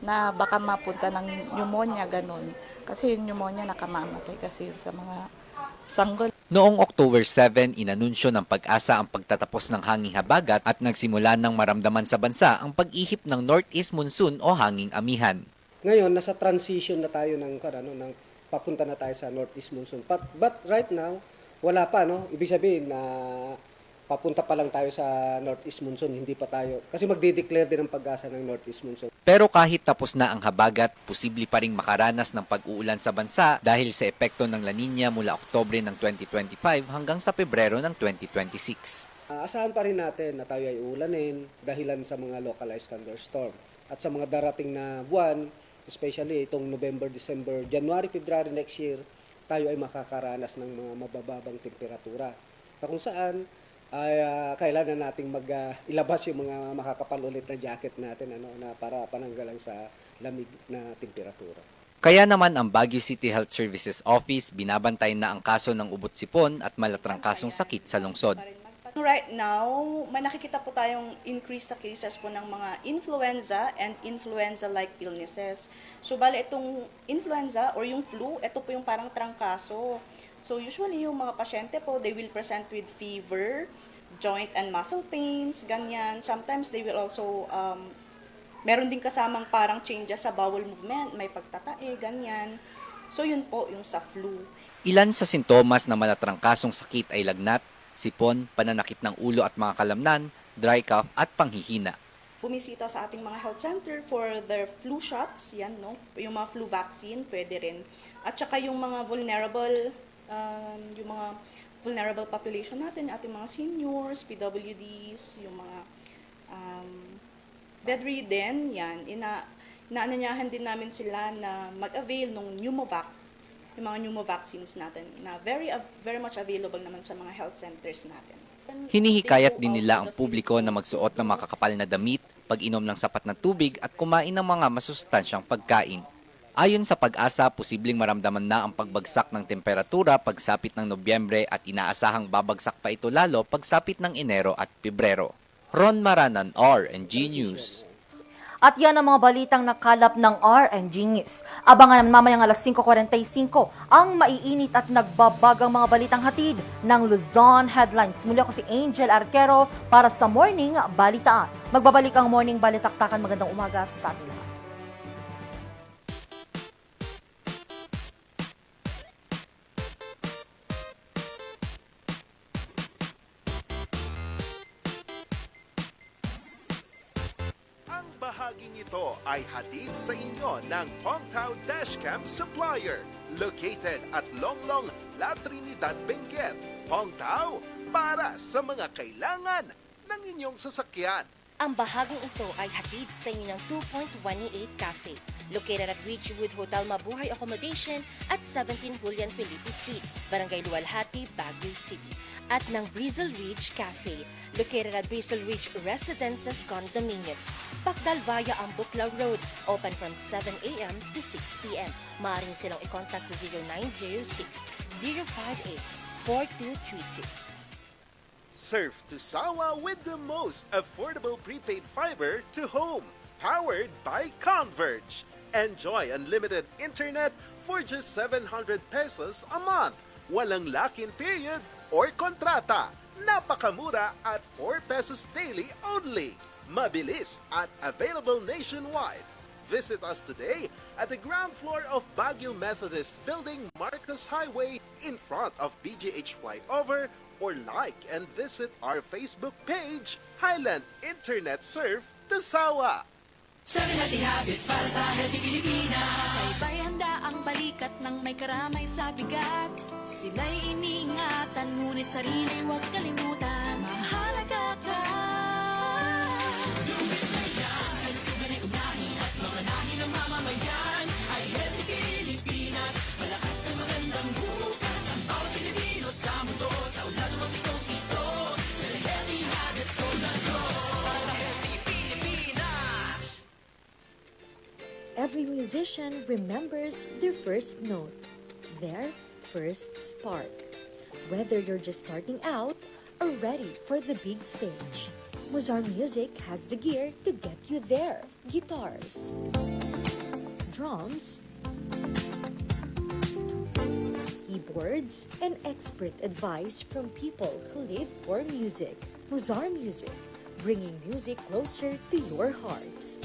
na baka mapunta ng pneumonia, ganun. Kasi yung pneumonia nakamamatay kasi sa mga sanggol. Noong October 7, inanunsyo ng Pag-asa ang pagtatapos ng hanging habagat at nagsimula ng maramdaman sa bansa ang pag-ihip ng Northeast Monsoon o hanging amihan. Ngayon, nasa transition na tayo ng papunta na tayo sa Northeast Monsoon. But right now, wala pa, no? Ibig sabihin na papunta pa lang tayo sa Northeast Monsoon, hindi pa tayo. Kasi magde-declare din ang Pag-asa ng Northeast Monsoon. Pero kahit tapos na ang habagat, posible pa ring makaranas ng pag-uulan sa bansa dahil sa epekto ng La Nina mula Oktubre ng 2025 hanggang sa Pebrero ng 2026. Asahan pa rin natin na tayo ay ulanin dahilan sa mga localized thunderstorm. At sa mga darating na buwan, especially itong November, December, January, February next year, tayo ay makakaranas ng mga mabababang temperatura. Na kung saan ay kailangan nating ilabas yung mga makakapal ulit na jacket natin na para pananggalang sa lamig na temperatura. Kaya naman ang Baguio City Health Services Office binabantay na ang kaso ng ubot-sipon at malatrangkasong sakit sa lungsod. Right now, may nakikita po tayong increase sa cases po ng mga influenza and influenza-like illnesses. So, bale itong influenza or yung flu, ito po yung parang trangkaso. So, usually yung mga pasyente po, they will present with fever, joint and muscle pains, ganyan. Sometimes they will also, meron din kasamang parang changes sa bowel movement, may pagtatae, ganyan. So, yun po yung sa flu. Ilan sa sintomas na malatrangkasong sakit ay lagnat, sipon, pananakit ng ulo at mga kalamnan, dry cough at panghihina. Bumisita sa ating mga health center for their flu shots, yan, no? Yung mga flu vaccine, pwede rin. At saka yung mga vulnerable population natin, ating mga seniors, PWDs, yung mga bedridden, yan, inaanyayahan din namin sila na mag-avail ng pneumovac, yung mga pneumo vaccines natin na very much available naman sa mga health centers natin. Hinihikayat din nila ang publiko na magsuot ng makakapal na damit, pag-inom ng sapat na tubig at kumain ng mga masustansyang pagkain. Ayon sa Pag-asa, posibleng maramdaman na ang pagbagsak ng temperatura pagsapit ng Nobyembre at inaasahang babagsak pa ito lalo pagsapit ng Enero at Pebrero. Ron Maranan, RNG News. At yan ang mga balitang nakalap ng RNG News. Abangan naman mamayang alas 5:45 ang maiinit at nagbabagang mga balitang hatid ng Luzon Headlines. Muli ako si Angel Arquero para sa Morning Balitaan. Magbabalik ang Morning Balitaktakan. Magandang umaga sa atin lahat. Bahaging ito ay hatid sa inyo ng Pongtao Dashcam Supplier, located at Longlong, La Trinidad, Benguet. Pongtao, para sa mga kailangan ng inyong sasakyan. Ang bahaging ito ay hatid sa inyo ng 2.188 Cafe, located at Ridgewood Hotel Mabuhay Accommodation at 17 Julian Felipe Street, Barangay Luwalhati, Baguio City. At ng Brizzle Ridge Cafe, located at Brizzle Ridge Residences Condominiums, Pacdal via Ambuclaw Road, open from 7 a.m. to 6 p.m. Maaari niyo silang i-contact sa 0906-058-4232. Surf to Sawa with the most affordable prepaid fiber to home, powered by Converge. Enjoy unlimited internet for just 700 pesos a month. Walang lock-in period or kontrata. Napakamura at 4 pesos daily only. Mabilis at available nationwide. Visit us today at the ground floor of Baguio Methodist Building, Marcos Highway, in front of BGH Flyover, or like and visit our Facebook page, Highland Internet Surf to Sawa. 7 Healthy Habits para sa Healthy Pilipinas. Sa iba'y handa ang balikat ng may karamay sa bigat. Sila'y iniingatan, ngunit sarili huwag kalimutan. Mahalaga ka. Dumit na yan, kalusugan ay unahin at mga nahin ng mamamayan ay Healthy Pilipinas. Malakas sa magandang bukas. Ang bawat Pilipino sa mundo, sa ulado ng pitong ito. Sa Healthy Habits ko na to. Para sa Healthy Pilipinas. Every musician remembers their first note, their first spark. Whether you're just starting out or ready for the big stage, Mozart Music has the gear to get you there. Guitars, drums, keyboards, and expert advice from people who live for music. Mozart Music, bringing music closer to your hearts.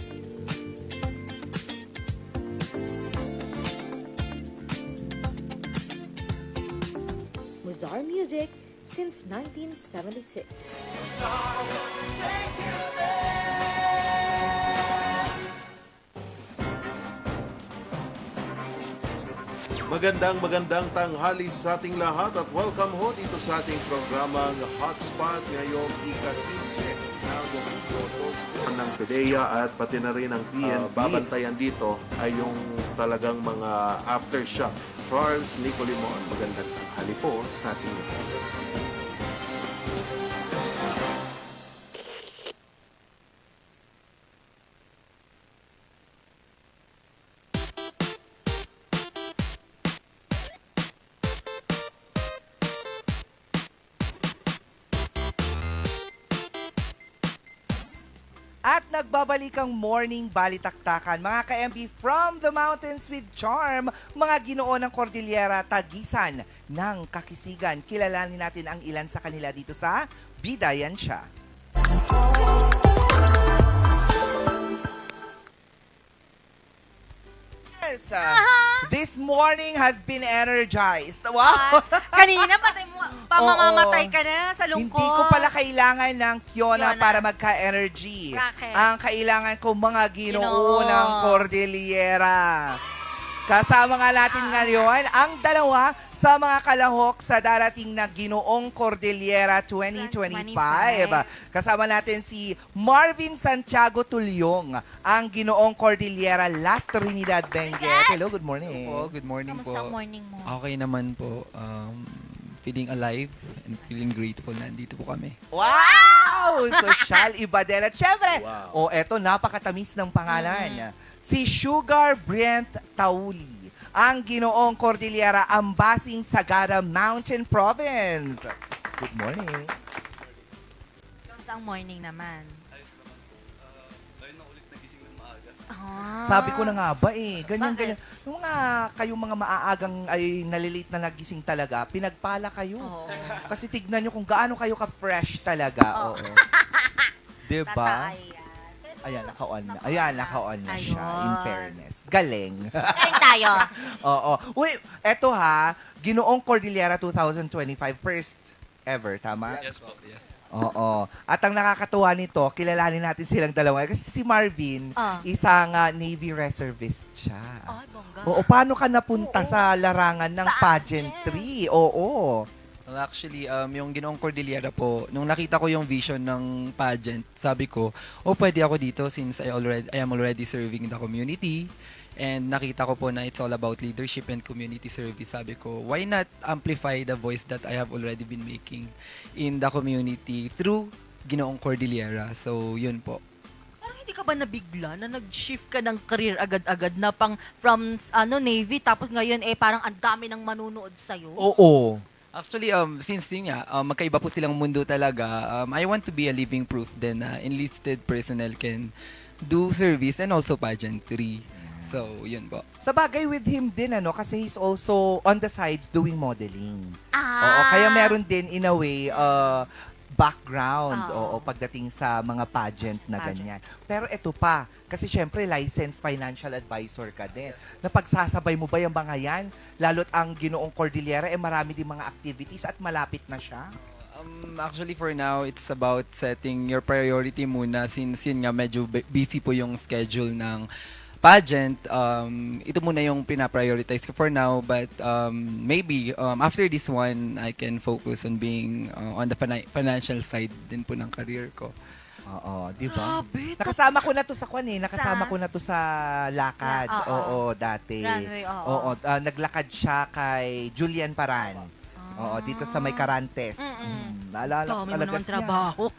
Mozart Music since 1976. Magandang tanghali sa ating lahat at welcome ho dito sa ating programang Hotspot ngayong ika-15 ng PDEA at pati na rin ang PNP. Babantayan dito ay yung talagang mga aftershock. Charles Nicolimon, magandang tanghali po sa ating At nagbabalik ang Morning Balitaktakan, mga ka-MB from the mountains with charm, mga ginoo ng Cordillera, tagisan ng Kakisigan. Kilalanin natin ang ilan sa kanila dito sa Bidayan Siya. Yes, this morning has been energized. Wow! Kanina pamamamatay ka na sa lungkot. Hindi ko pala kailangan ng Kiona para magka-energy. Bakit? Ang kailangan ko mga ginoo Ginoo. ng Cordillera. Kasama nga natin ngayon ang dalawa sa mga kalahok sa darating na Ginoong Cordillera 2025. Kasama natin si Marvin Santiago Tulyong, ang Ginoong Cordillera La Trinidad Benguet. Hello, good morning. Po, good morning po. Kamusta ang morning mo? Okay naman po. feeling alive and feeling grateful na nandito po kami. Wow! Social, iba din. At syempre, eto, napakatamis ng pangalan. Si Sugar Brent Tauli, ang Ginoong Cordillera Ambasing Sagara Mountain Province. Good morning. Ang morning naman. Ayos naman. Ngayon na ulit nagising ng maaga. Sabi ko na nga ba ganyan. Yung mga kayong mga maaagang ay nalilate na nagising talaga, pinagpala kayo. Kasi tignan nyo kung gaano kayo ka-fresh talaga. Oo. Diba? Ayan, naka-on na. Ayan, naka-on na siya. In fairness. Galing. Galing tayo. Oo. Uy, eto Ginoong Cordillera 2025. First ever, tama? Yes po, yes. Oo. At ang nakakatuwa nito, kilalanin natin silang dalawa. Kasi si Marvin, isang Navy reservist siya. Oo, paano ka napunta sa larangan ng pageantry? Oo. Well, actually, yung Ginoong Cordillera po, nung nakita ko yung vision ng pageant, sabi ko, pwede ako dito since I am already serving the community. And nakita ko po na it's all about leadership and community service. Sabi ko, why not amplify the voice that I have already been making in the community through Ginoong Cordillera? So, yun po. Parang hindi ka ba nabigla na nag-shift ka ng career agad-agad na from Navy tapos ngayon parang ang dami ng manunood sa'yo? Oo. Actually, since yun nga, magkaiba po silang mundo talaga, I want to be a living proof then enlisted personnel can do service and also pageantry. So, yun po. Sa bagay with him din, kasi he's also on the sides doing modeling. Oo, kaya meron din, in a way, background pagdating sa mga pageant na ganyan. Pero ito pa, kasi syempre, licensed financial advisor ka din. Napagsasabay mo ba yung mga yan? Lalo't ang Ginoong Cordillera, marami din mga activities at malapit na siya. Actually, for now, it's about setting your priority muna since yun nga, medyo busy po yung schedule ng pageant. Ito muna yung pina-prioritize ko for now, but maybe after this one, I can focus on being on the financial side din po ng career ko. Oo, di ba? Nakasama ko na to sa nakasama ko na to sa lakad. Oo, dati. Runway, Oo, naglakad siya kay Julian Paran. Oo, dito sa may Carantes. Naalala ko talaga siya. Trabaho.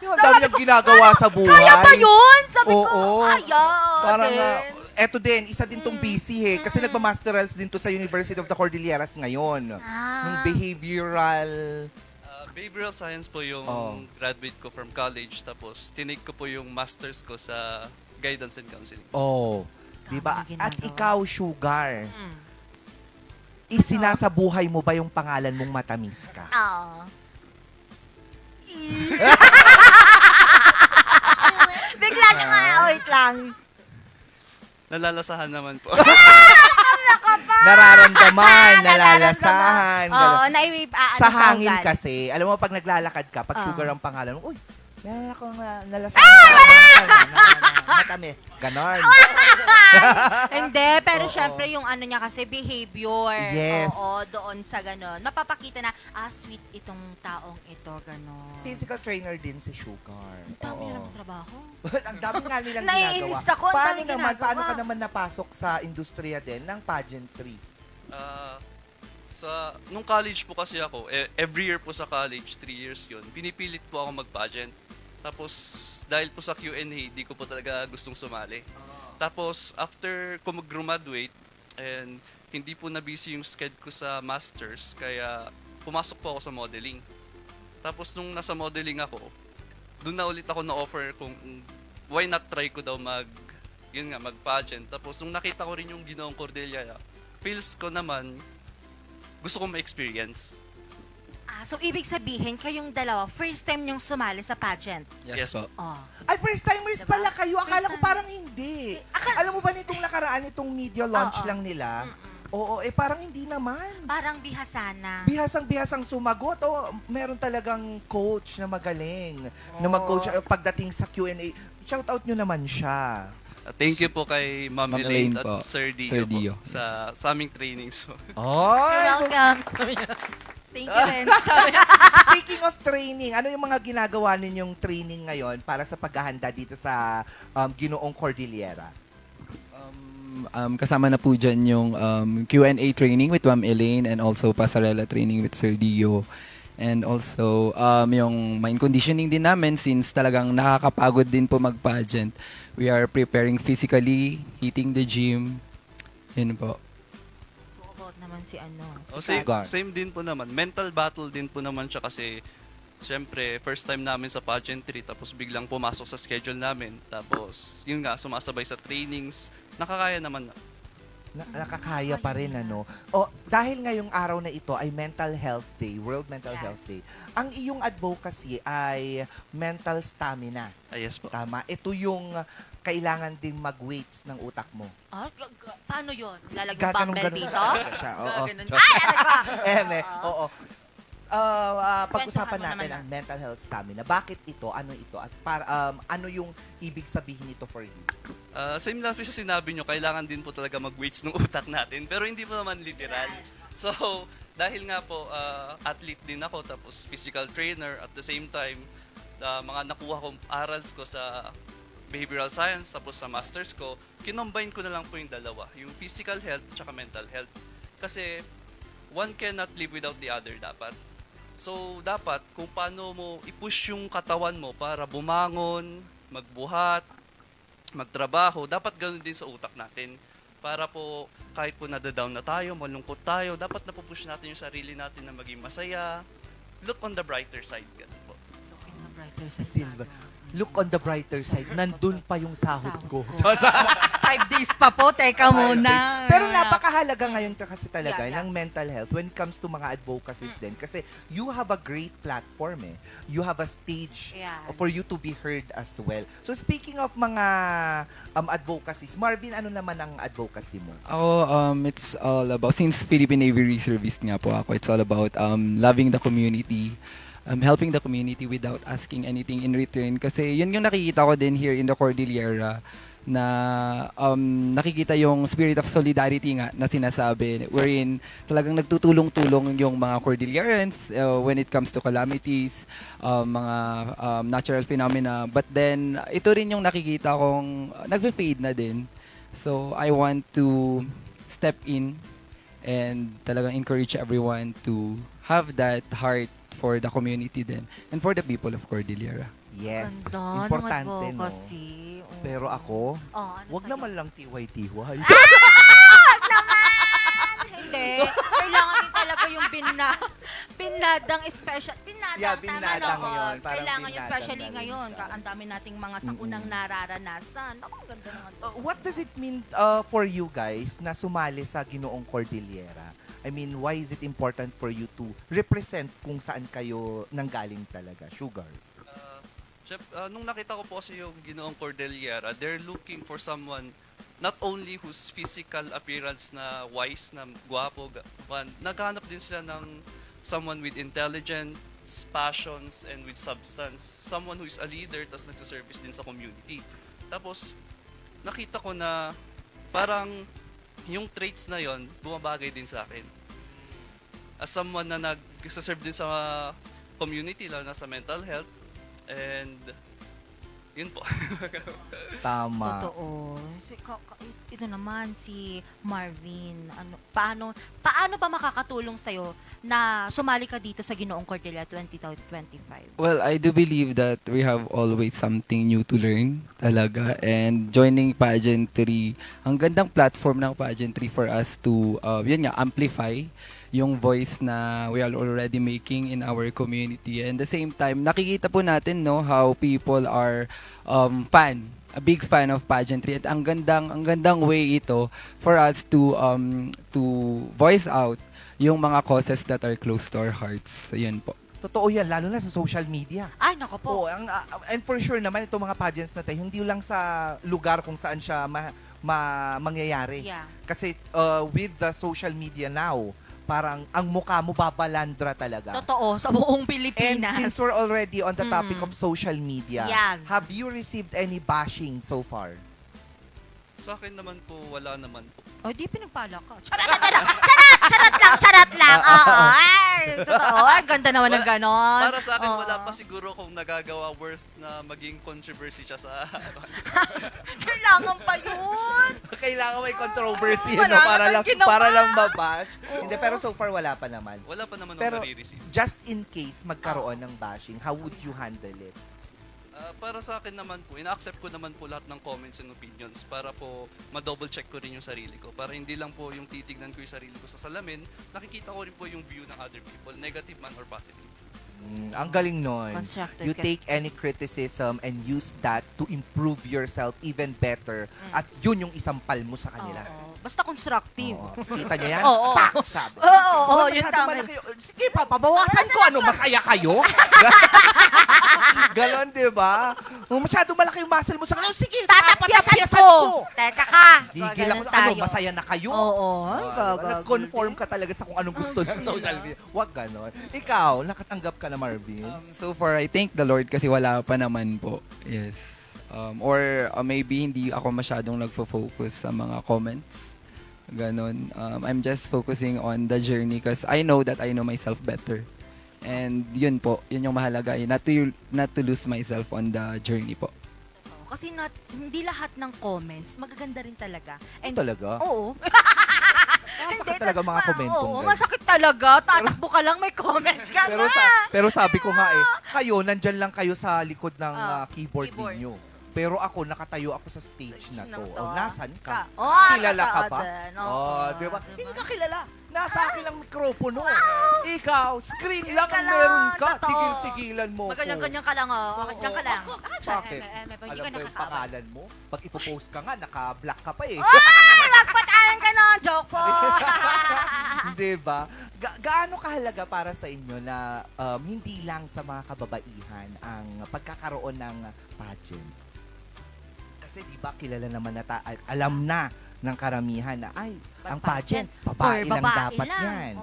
Yung dami niyang ginagawa sa buhay. Kaya ba yun? Sabi ko, kaya. Parang, eto din, isa din tong busy kasi nagma-masterals din to sa University of the Cordilleras ngayon. Yung behavioral... Behavioral science po yung graduate ko from college. Tapos, tinake ko po yung masters ko sa guidance and counseling. Diba? At ikaw, Sugar, isinasabuhay mo ba yung pangalan mong matamis ka? Bigla na nga, wait lang. Nalalasahan naman po. Nararamdaman, nalalasahan. Oo, sa hangin saugan. kasi, alam mo, pag naglalakad ka, pag Sugar ang pangalan mo, uy, meron akong nalasahan. Matami. Ganon. Hindi, pero syempre yung niya kasi behavior. Yes. Oo, doon sa ganon. Mapapakita na, sweet itong taong ito, ganon. Physical trainer din si Sugar. Ang dami na naman trabaho. Ang dami nga nilang Naiinis ginagawa. ako, ang Paano daming naman, ginagawa. paano ka naman napasok sa industriya din ng pageantry? Nung college po kasi ako, every year po sa college, 3 years yun, pinipilit po ako mag-pageant. Tapos, dahil po sa Q&A, di ko po talaga gustong sumali. Tapos, after ko mag-graduate, and hindi po na-busy yung schedule ko sa masters, kaya pumasok po ako sa modeling. Tapos, nung nasa modeling ako, doon na ulit ako na-offer kung why not try ko daw mag-pageant. Tapos, nung nakita ko rin yung Ginoong Cordillera, feels ko naman, gusto kong ma-experience. So, ibig sabihin, kayong dalawa, first time yung sumali sa pageant? Yes po. Ay, first timers pala kayo. Akala ko parang hindi. Alam mo ba nitong nakaraan, itong media launch lang nila? Oo, parang hindi naman. Parang bihasana. Bihasang sumagot. Meron talagang coach na magaling. Na mag-coach pagdating sa Q&A. Shout out nyo naman siya. Thank you po kay Ma'am Ma'am Elaine Elaine at po. Sir Sir Dio, Dio. po, sa aming trainings. You're welcome. Thank you rin. Speaking of training, ano yung mga ginagawa ninyong training ngayon para sa paghahanda dito sa Ginoong Cordillera? Kasama na po dyan yung Q&A training with Ma'am Elaine and also Pasarela training with Sir Dio. And also, yung mind conditioning din namin since talagang nakakapagod din po mag-pageant. We are preparing physically, hitting the gym. Yun po. About naman si Same din po naman. Mental battle din po naman siya kasi siyempre, first time namin sa pageantry, tapos biglang pumasok sa schedule namin. Tapos, yun nga, sumasabay sa trainings. Nakakaya naman. Nakakaya pa rin, ano. O, dahil ngayong araw na ito ay Mental Health Day, World Mental Health Day, ang iyong advocacy ay mental stamina. Yes po. Tama. Ito yung kailangan ding mag-weights ng utak mo. Paano yun? Lalagyan Gaganong bumble ganun dito? talaga siya. Oo. Gaganon. Ay, ano ka? Oo. Pag-usapan Kwentuhan mo natin naman ang mental health stamina. Bakit ito? Ano ito? At ano yung ibig sabihin nito for you? Same lang po sa sinabi nyo, kailangan din po talaga mag-weights ng utak natin. Pero hindi po naman literal. So, dahil nga po, athlete din ako, tapos physical trainer, at the same time, mga nakuha kong arals ko sa behavioral science, tapos sa masters ko, kinombine ko na lang po yung dalawa. Yung physical health at mental health. Kasi, one cannot live without the other dapat. So, dapat kung paano mo i-push yung katawan mo para bumangon, magbuhat, magtrabaho, dapat ganoon din sa utak natin. Para po, kahit po nadadown na tayo, malungkot tayo, dapat napupush natin yung sarili natin na maging masaya. Look on the brighter side. Ganun po. Look on the brighter side. Nandun pa yung sahod ko. 5 days pa po, teka muna. Pero napakahalaga ngayon kasi talaga Yeah. ng mental health when it comes to mga advocacies din. Kasi you have a great platform eh. You have a stage Yes. for you to be heard as well. So speaking of mga advocacies, Marvin, ano naman ang advocacy mo? It's all about, since Philippine Navy Reservist nga po ako, it's all about loving the community, helping the community without asking anything in return. Kasi yun yung nakikita ko din here in the Cordillera, na nakikita yung spirit of solidarity nga na sinasabi, wherein talagang nagtutulong-tulong yung mga Cordillerans when it comes to calamities, mga natural phenomena. But then, ito rin yung nakikita kong nagfe-fade na din. So, I want to step in and talagang encourage everyone to have that heart for the community din and for the people of Cordillera. Yes. Ganda ng Importante, no? advocacy. Pero ako, ano wag sa'yo? naman lang tiway-tiway. Hindi. Kailangan din talaga yung binadang special. Binadang, Yeah, tama, binadang no? yun. Parang Kailangan yung binadang especially na rin ngayon. siya. Ang dami nating mga sakunang nararanasan. Ako, ganda naman. What does it mean for you guys na sumali sa Ginoong Cordillera? I mean, why is it important for you to represent kung saan kayo nanggaling talaga? Sugar. Nung nakita ko po kasi yung Ginoong Cordillera, they're looking for someone not only whose physical appearance na wise, na gwapo, naghahanap din sila ng someone with intelligence, passions, and with substance. Someone who is a leader, tapos nagsaservice din sa community. Tapos, nakita ko na parang yung traits na yon bumabagay din sa akin. As someone na nagsaserve din sa community, lalo na sa mental health, and yun po. Tama. Totoo. Ito naman si Marvin. Paano pa makakatulong sa'yo na sumali ka dito sa Ginoong Cordillera 2025? Well, I do believe that we have always something new to learn talaga, and joining pageantry, ang gandang platform ng pageantry for us to yun nga, amplify yung voice na we are already making in our community. And at the same time, nakikita po natin how people are a big fan of pageantry, at ang gandang way ito for us to voice out yung mga causes that are close to our hearts. Yan po. Totoo yan, lalo na sa social media. Ay, nako po. And for sure naman, itong mga pageants na tayo, hindi lang sa lugar kung saan siya mangyayari. Yeah. Kasi with the social media now, parang ang mukha mo babalandra talaga. Totoo, sa buong And Pilipinas. since we're already on the topic of social media, Yes. have you received any bashing so far? Sa akin naman po, wala naman po. Oh, di pinagpala ka. Charot lang. Oo. Totoo, ang ganda naman ng ganon. Para sa akin, Oo. wala pa siguro kung nagagawa worth na maging controversy siya sa... Kailangan pa yun. Kailangan may controversy, Wala ano, para naman lang, ginawa. para lang mabash. Hindi, pero so far wala pa naman. Wala pa naman Pero ako nare-receive. just in case magkaroon ng bashing, how would you handle it? Para sa akin naman po, ina-accept ko naman po lahat ng comments and opinions para po ma-double check ko rin yung sarili ko. Para hindi lang po yung titignan ko yung sarili ko sa salamin, nakikita ko rin po yung view ng other people, negative man or positive. Ang galing nun. Constructive You take any criticism and use that to improve yourself even better. At yun yung isampal mo sa kanila. Oo. Basta constructive. Oo. Kita niyo yan? Oo. Pak! Sabi. Oo, Huwag yun masyadong tama. malaki. Sige pa, pabawasan ko. Ano, masaya kayo? Ganon, di ba? Masyadong malaki yung muscle mo sa kanila. Sige, Tatapyasan ko. Teka ka. Gigil ako. Ganun Ano, tayo. masaya na kayo? Oo. Nag-conform ka talaga sa kung anong gusto ng social media. Huwag ganon. Ikaw, nakatanggap ka na, Marvin? So far, I thank the Lord kasi wala pa naman po. Yes. Or maybe hindi ako masyadong nagfo-focus sa mga comments. Ganon. I'm just focusing on the journey because I know that I know myself better. And yun po, yun yung mahalaga. Not to lose myself on the journey po. Kasi hindi lahat ng comments magaganda rin talaga. And, Talaga? Oo. Masakit talaga mga komentong Oo, ganyan. masakit talaga. Tatakbo ka lang, may comments ka Pero, na. pero sabi ko nga kayo, nandyan lang kayo sa likod ng keyboard ninyo. Pero ako, nakatayo ako sa stage na to. Oh, nasan ka? Kilala ka ba? Di ba? Hindi ka kilala. Nasa akin ang mikropono. Ikaw, screen lang ang meron ka. Tigil-tigilan mo ko. Maganyan-ganyan ka lang, Diyan ka lang. Bakit? Hindi Alam ka mo yung pangalan mo? Pag ipopost ka nga, naka-black ka pa eh. Magpatayan ka na! Joke po! Di ba? Gaano kahalaga para sa inyo na hindi lang sa mga kababaihan ang pagkakaroon ng pageant? Kasi di ba kilala naman na alam na ng karamihan na ang pageant, babae lang dapat yan.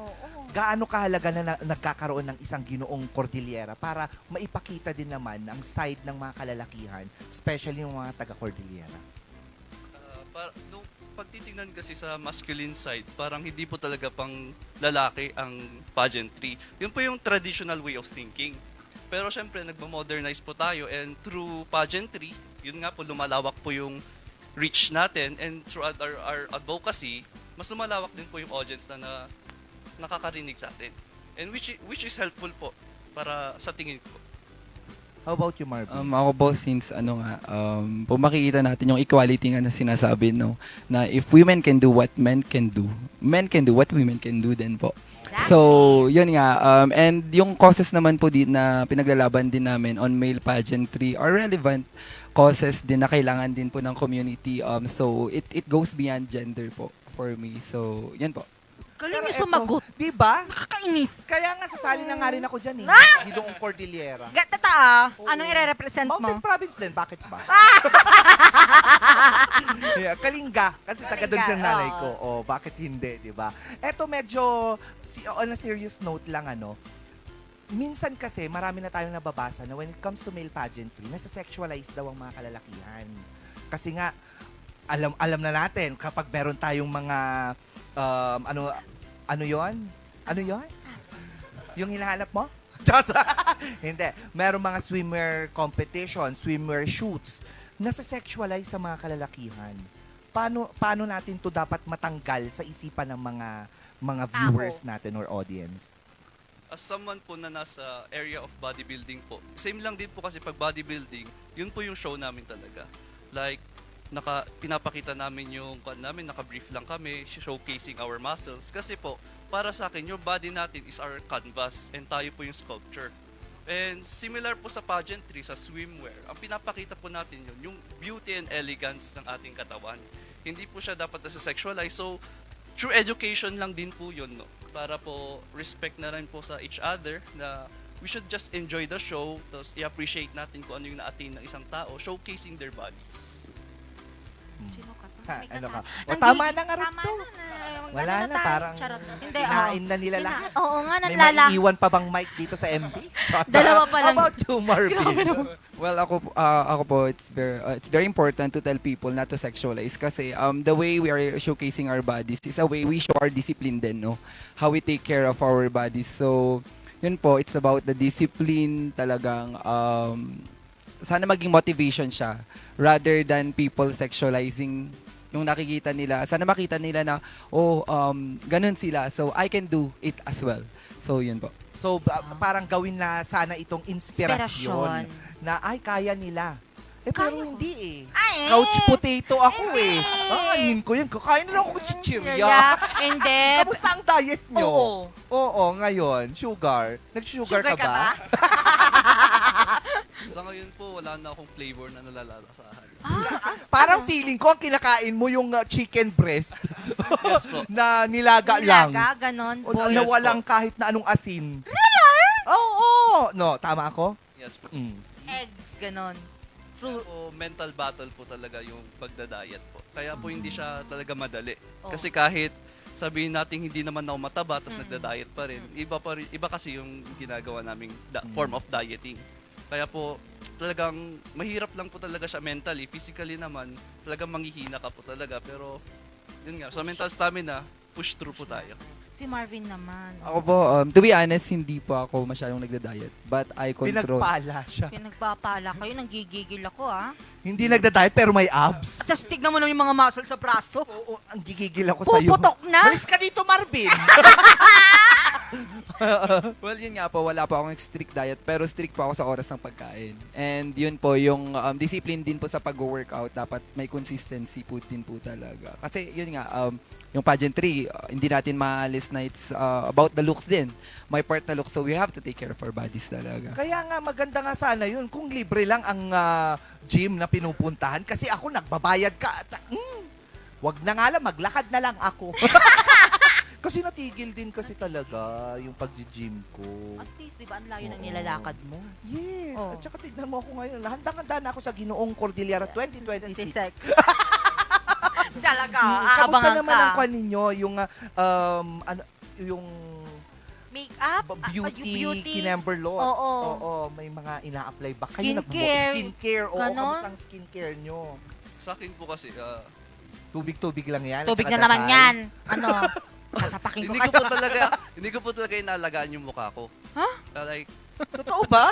Gaano kahalaga na nagkakaroon ng isang Ginoong Cordillera para maipakita din naman ang side ng mga kalalakihan, especially yung mga taga-Cordillera? Nung pagtitingnan kasi sa masculine side, parang hindi po talaga pang lalaki ang pageantry. Yun po yung traditional way of thinking. Pero syempre, nagmamodernize po tayo and through pageantry, yun nga po, lumalawak po yung reach natin and through our advocacy, mas lumalawak din po yung audience na nakakarinig sa atin. And which is helpful po para sa tingin ko. How about you, Marvin? Ako po, since po makikita natin yung equality nga na sinasabi, no? Na if women can do what men can do what women can do din po. So, yun nga. And yung causes naman po na pinaglalaban din namin on male pageantry are relevant causes din na kailangan din po ng community. So, it goes beyond gender po for me. So, yan po. Galing yung sumagot. Di ba? Nakakainis. Kaya nga, sasali na nga rin ako dyan eh. Ginoong Cordillera. Anong i-represent mo? Mountain Province din. Bakit ba? Kalinga. Kasi taga doon sa nanay ko. Bakit hindi, di ba? Eto medyo, on a serious note lang, minsan kasi marami na tayong nababasa na when it comes to male pageantry, nasa-sexualize daw ang mga kalalakihan. Kasi nga, alam na natin, kapag meron tayong mga, ano yon? Yung hinahanap mo? Just, hindi. Meron mga swimwear competition, swimwear shoots, nasa-sexualize sa mga kalalakihan. Paano natin to dapat matanggal sa isipan ng mga viewers natin or audience? As someone po na nasa area of bodybuilding po, same lang din po kasi pag bodybuilding, yun po yung show namin talaga. Like, pinapakita namin yung naka-brief lang kami, showcasing our muscles. Kasi po, para sa akin, yung body natin is our canvas and tayo po yung sculpture. And similar po sa pageantry, sa swimwear, ang pinapakita po natin yun, yung beauty and elegance ng ating katawan. Hindi po siya dapat nasa-sexualize. So, through education lang din po yun, no? Para po respect na rin po sa each other na we should just enjoy the show, tapos i-appreciate natin kung ano yung na-attain ng isang tao, showcasing their bodies. Sino ka? Ano ka? Tama na nga rin to. Wala na, parang Hindi, kinain na nila lahat. Oo nga, May maiiwan pa bang mic dito sa MB? Dalawa pa lang. How about you, Marvin? Well, ako po, it's very important to tell people not to sexualize kasi the way we are showcasing our bodies is a way we show our discipline din, no? How we take care of our bodies. So, yun po, it's about the discipline talagang sana maging motivation siya rather than people sexualizing yung nakikita nila. Sana makita nila na, ganun sila. So, I can do it as well. So, yun po. So, parang gawin na sana itong inspirasyon na, ay, kaya nila. Pero hindi eh. Couch potato ako eh. Anin ko yan. Kakain na lang ako chichirya. Hindi. Kamusta ang diet nyo? Oo, ngayon. Sugar. Nag-sugar ka ba? Sa ngayon po, wala na akong flavor na nalalasahan. Parang feeling ko, ang kinakain mo yung chicken breast. Yes po. Na nilaga lang. Nilaga, ganon. Na walang kahit na anong asin. Oo. No, tama ako? Yes po. Eggs, ganon. Fruit. O, mental battle po talaga yung pagda-diet po. Kaya po hindi siya talaga madali. Kasi kahit sabihin natin hindi naman ako mataba tapos nagda-diet pa rin. Iba kasi yung ginagawa naming form of dieting. Kaya po talagang mahirap lang po talaga siya mentally. Physically naman talagang manghihina ka po talaga. Pero yun nga, sa mental stamina, push through po tayo. Si Marvin naman. Ako po, to be honest, hindi po ako masyadong nagda-diet. But I control. Pinagpala siya. Pinagpapala kayo, nanggigigil ako Hindi nagda-diet pero may abs. Tapos tignan mo naman yung mga muscle sa braso. Oo, ang gigigil ako sa'yo. Puputok na. Malis ka dito, Marvin! Well, yun nga po, wala po akong strict diet, pero strict po ako sa oras ng pagkain. And yun po, yung discipline din po sa pag-workout, dapat may consistency po din po talaga. Kasi yun nga, yung pageantry, hindi natin maalis na it's about the looks din. My part na looks, so we have to take care of our bodies talaga. Kaya nga, maganda nga sana yun kung libre lang ang gym na pinupuntahan. Kasi ako, nagbabayad ka. Wag na nga lang, maglakad na lang ako. Kasi natigil din kasi talaga yung pag-gym ko. At least, di ba, ang layo ng nilalakad mo? Yes. At saka tignan mo ako ngayon. Handang-handa na ako sa Ginoong Cordillera 2026. Talaga, Kamusta aabangan naman ka. ang kwan ninyo? Yung Make-up? beauty, kinemberlots. Oo. May mga ina-apply ba? Kayo Skincare. Skincare. Oo, Ganon? kamusta ang skincare nyo? Sa akin po kasi, Tubig-tubig lang yan. Tubig at na saka naman dasal. yan. Ano? Sasapakin ko hindi kayo. ko po talaga inalagaan yung mukha ko. Like, totoo ba?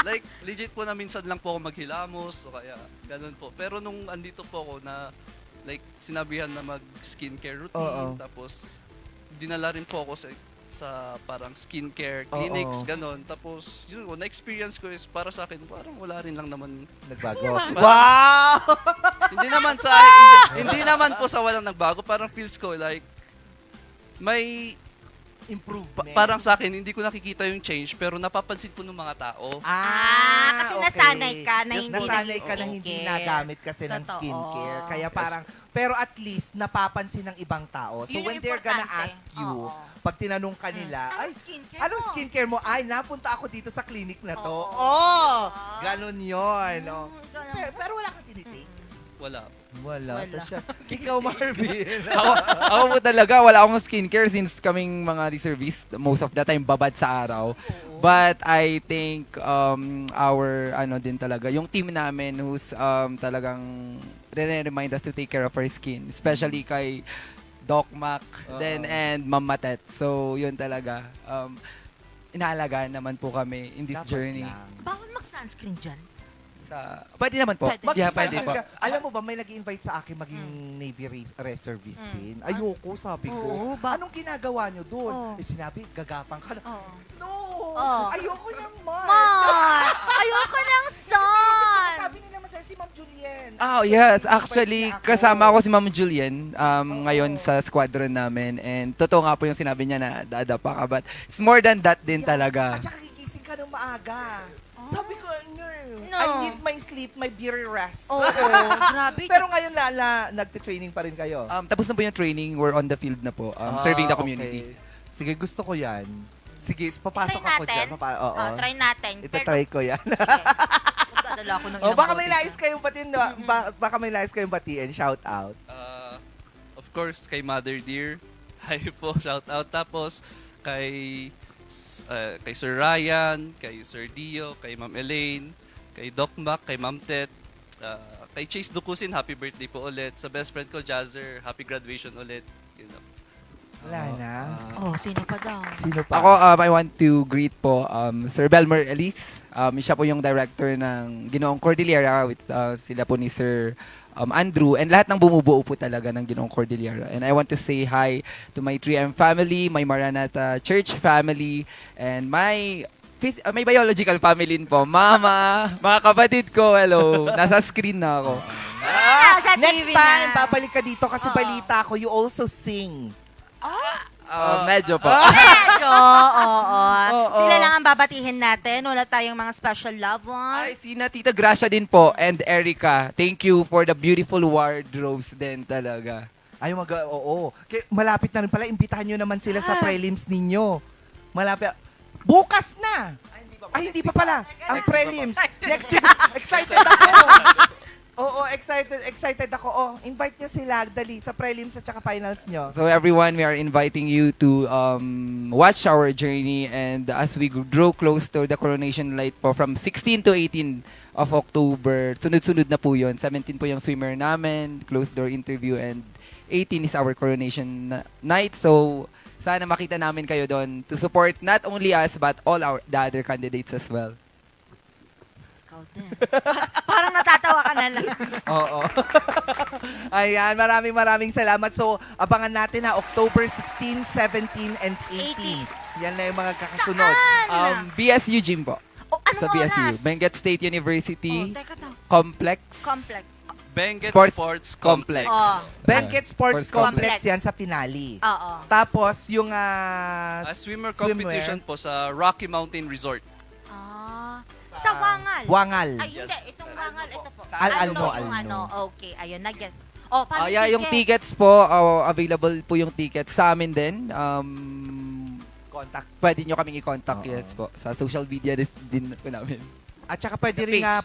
like, legit po na minsan lang po ako maghilamos o kaya ganun po. Pero nung andito po ako na like sinabihan na mag-skincare routine, tapos dinala rin po ako sa parang skincare clinics, ganun. Tapos, yun ko, na-experience ko is para sa akin, parang wala rin lang naman nagbago. Wow! hindi naman po sa walang nagbago, parang feels ko like may improvement. Parang sa akin, hindi ko nakikita yung change, pero napapansin po ng mga tao. Kasi nasanay ka na hindi nasanay ka na hindi nagamit kasi ng Totoo. skincare. Kaya parang, pero at least napapansin ng ibang tao. So Yun when yung they're gonna importante. ask you, pag tinanong ka nila, ay, anong skincare mo? Ay, napunta ako dito sa clinic na to. Ganun yun. Pero wala kang tinitake. Wala. Wala. Siya. Ikaw, Marvin. ako po talaga, wala akong skincare since kaming mga reservists, most of the time babad sa araw. But I think our din talaga, yung team namin who's talagang remind us to take care of our skin, especially kay Doc Mac and Ma'am Matet. So yun talaga. Inaalagaan naman po kami in this journey. Bawal mag-sunscreen dyan. Pwede naman po. Pwede po. Alam mo ba, may nag-invite sa akin maging Navy reservist din. Ayoko, sabi ko. Anong ginagawa nyo doon? Sinabi, gagapang ka na. No! Ayoko naman! Ayoko ng sun! Sabi nila masaya si Ma'am Julien. Yes. Actually, kasama ako si Ma'am Julien ngayon sa squadron namin. And totoo nga po yung sinabi niya na dadapa ka. But it's more than that din talaga. At saka gigising ka ng maaga. Sabi ko, No. I need my sleep, my beauty rest. Grabe. Pero ngayon, nagte-training pa rin kayo? Tapos na po yung training. We're on the field na po. Serving the community. Okay. Sige, gusto ko yan. Sige, papasok ako dyan. Try natin. Ito-try ko yan. Sige. Magdadala ako ng ilang baka may nais kayong batiin. Baka may nais kayong batiin. Shout out. Of course, kay Mother Dear. Hi po, shout out. Tapos, kay Sir Ryan, kay Sir Dio, kay Ma'am Elaine, kay Doc Mac, kay Ma'am Tet, kay Chase Dukusin, happy birthday po ulit. Sa best friend ko, Jazzer, happy graduation ulit. Yun lang. Wala na. Oh, sino pa daw? Sino pa? Ako, I want to greet po Sir Belmer Elise. Siya po yung director ng Ginoong Cordillera with sila po ni Sir Andrew and lahat ng bumubuo po talaga ng Ginoong Cordillera. And I want to say hi to my 3M family, my Maranatha Church family, and my biological family din po. Mama, mga kapatid ko, hello. Nasa screen na ako. Sa Next TV time, na. babalik ka dito kasi balita ko, you also sing. Medyo po. Medyo, oo. Oo. Sila lang ang babatihin natin. Wala tayong mga special loved Ay, ones. sina Tita Gracia din po and Erica. Thank you for the beautiful wardrobes din talaga. Ay, oo. Malapit na rin pala, imbitahan nyo naman sila sa prelims ninyo. Malapit. Bukas na! Ay, hindi pa pala. Ang prelims. Next week. Excited ako. Oo, excited ako. Invite nyo sila, dali, sa prelims at saka finals nyo. So everyone, we are inviting you to watch our journey and as we draw close to the coronation light po from 16 to 18 of October, sunod-sunod na po yun. 17 po yung swimmer namin, closed door interview, and 18 is our coronation night. So sana makita namin kayo doon to support not only us but all the other candidates as well. Ikaw din. Parang natatawa ka na lang. Oo. Ayan, maraming salamat. So, abangan natin ha, October 16, 17, and 18. Yan na yung mga kakasunod. BSU gym po. Anong Sa BSU. oras? Benguet State University. Teka daw. Complex. Benguet Sports Complex. Benguet Sports Complex. Complex yan sa finale. Oo. Tapos, yung Swimmer competition po sa Rocky Mountain Resort. Sa Wangal. Wangal. Ay, hindi. Itong Wangal, ito po. Alno. Okay, ayun, nag-get. Oh, paano Yung tickets po, available po yung tickets sa amin din. Contact. Pwede nyo kaming i-contact, yes po. Sa social media din po namin. At saka pwede rin nga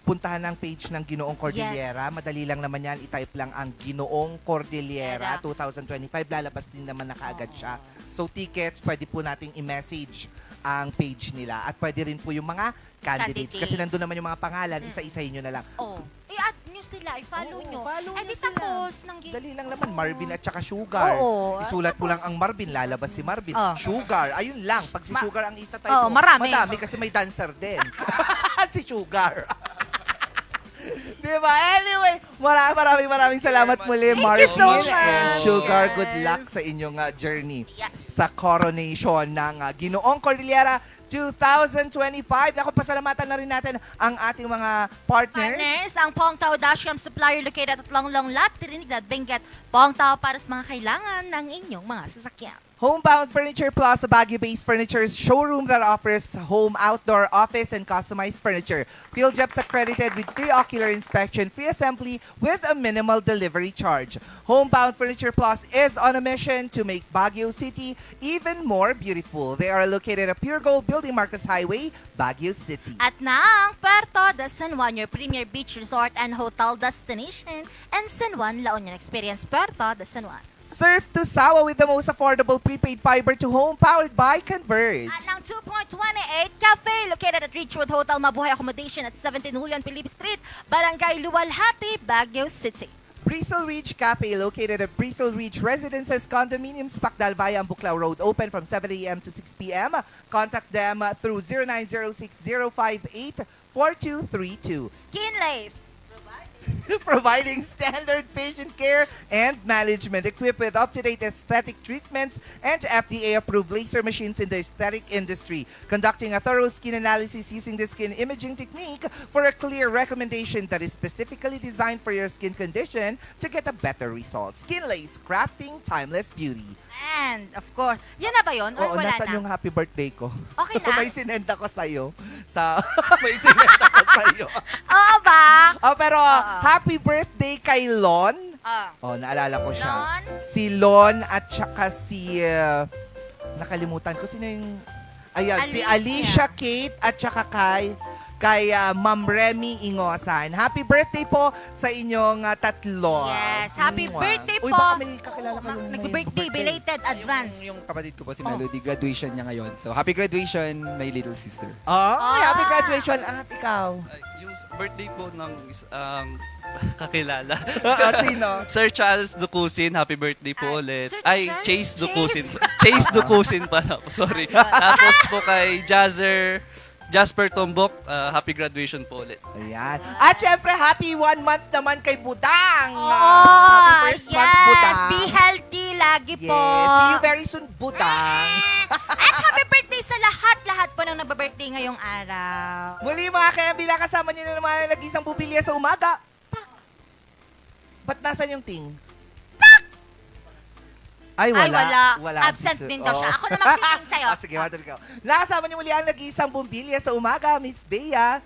puntahan ng page ng Ginoong Cordillera. Yes. Madali lang naman yan. I-type lang ang Ginoong Cordillera 2025. Lalabas din naman na kaagad siya. So tickets, pwede po nating i-message ang page nila. At pwede rin po yung mga candidates. Kasi nandun naman yung mga pangalan. Isa-isahin nyo na lang. I-add nyo sila, i-follow nyo. Eh, di tapos. Dali lang naman. Marvin at saka Sugar. Oo. Isulat mo lang ang Marvin. Lalabas si Marvin. Sugar. Ayun lang. Pag si Sugar ang itatay Oo, mo. marami. Kasi may dancer din. Si Sugar. Diba? Anyway, maraming salamat muli, Marvin you so much. and Sugar. Good luck sa inyong journey sa coronation ng Ginoong Cordillera 2025. Ako, pasalamatan na rin natin ang ating mga partners. Ang Pong Tao Dashcam Supplier located at Longlong Lot, Trinidad, Benguet. Pong Tao para sa mga kailangan ng inyong mga sasakyan. Homebound Furniture Plus, a Baguio-based furniture showroom that offers home, outdoor, office, and customized furniture. PhilJeps accredited with free ocular inspection, free assembly with a minimal delivery charge. Homebound Furniture Plus is on a mission to make Baguio City even more beautiful. They are located at Pure Gold Building Marcos Highway, Baguio City. At ng Puerto de San Juan, your premier beach resort and hotel destination, and San Juan La Union Experience Puerto de San Juan. Surf to Sawa with the most affordable prepaid fiber to home powered by Converge. At ng 2.28 Cafe located at Ridgewood Hotel Mabuhay Accommodation at 17 Julian Felipe Street, Barangay Luwalhati, Baguio City. Bristol Ridge Cafe, located at Bristol Ridge Residences Condominiums, Pacdal via Buklaw Road, open from 7 a.m. to 6 p.m. Contact them through 0906-058-4232. Skin Lace. Providing standard patient care and management equipped with up-to-date aesthetic treatments and FDA-approved laser machines in the aesthetic industry. Conducting a thorough skin analysis using the skin imaging technique for a clear recommendation that is specifically designed for your skin condition to get a better result. Skin Lace, crafting timeless beauty. And, of course, yan na ba yun? Or Oo, wala nasan na? yung happy birthday ko? Okay lang. May sinend ako sa'yo. May sinend ako sa'yo. Oo ba? Pero happy birthday kay Lon. Naalala ko siya. Lon? Si Lon at saka si... nakalimutan ko. Sino yung... Ayan, si Alicia Kate at saka kay Ma'am Remy Ingosan. Happy birthday po sa inyong tatlo. Yes, happy Mwah. birthday Uy, po. baka may kakilala ka yung Nag-birthday, belated advance. Yung kapatid ko po si Melody, graduation niya ngayon. So, happy graduation, my little sister. Happy graduation. At ikaw? Yung birthday po ng isang kakilala. Sino? Sir Charles Ducusin, happy birthday po ulit. Sir Ay, Charles? Chase Ducusin. Chase Ducusin pala po, sorry. Tapos po kay Jasper Tombok, happy graduation po ulit. Ayan. At syempre, happy 1 month naman kay Budang. Oh, Happy first month, yes, Budang. be healthy lagi po. Yes, see you very soon, Budang. At happy birthday sa lahat po ng nagba-birthday ngayong araw. Muli mga kaya kasama niyo na naman ang nag-isang bubilya sa umaga. Ba't nasan yung ting? Ay, wala. Absent din daw siya. Oo. Ako na magtiting sa'yo. Sige, matulog ka. Nakasama niyo muli ang nag-iisang bumbilya sa umaga, Miss Bea.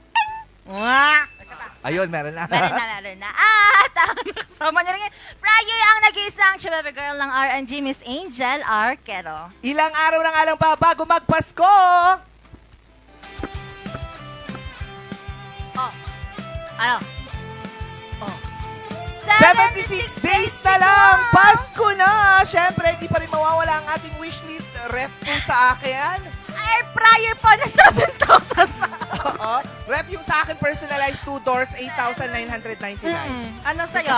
Ayun, meron na. Meron na. At ang nakasama niya rin, Friday ang nag-iisang Chubebe Girl ng R&G, Miss Angel Arquero. Ilang araw na nga lang pa bago magpasko. Ano? 76 days na lang! Pasko na! Siyempre, hindi pa rin mawawala ang ating wishlist. Ref po sa akin. Air fryer po na 7,000 sa... Oo. Ref yung sa akin, personalized 2 doors, 8,999. Ano sa'yo?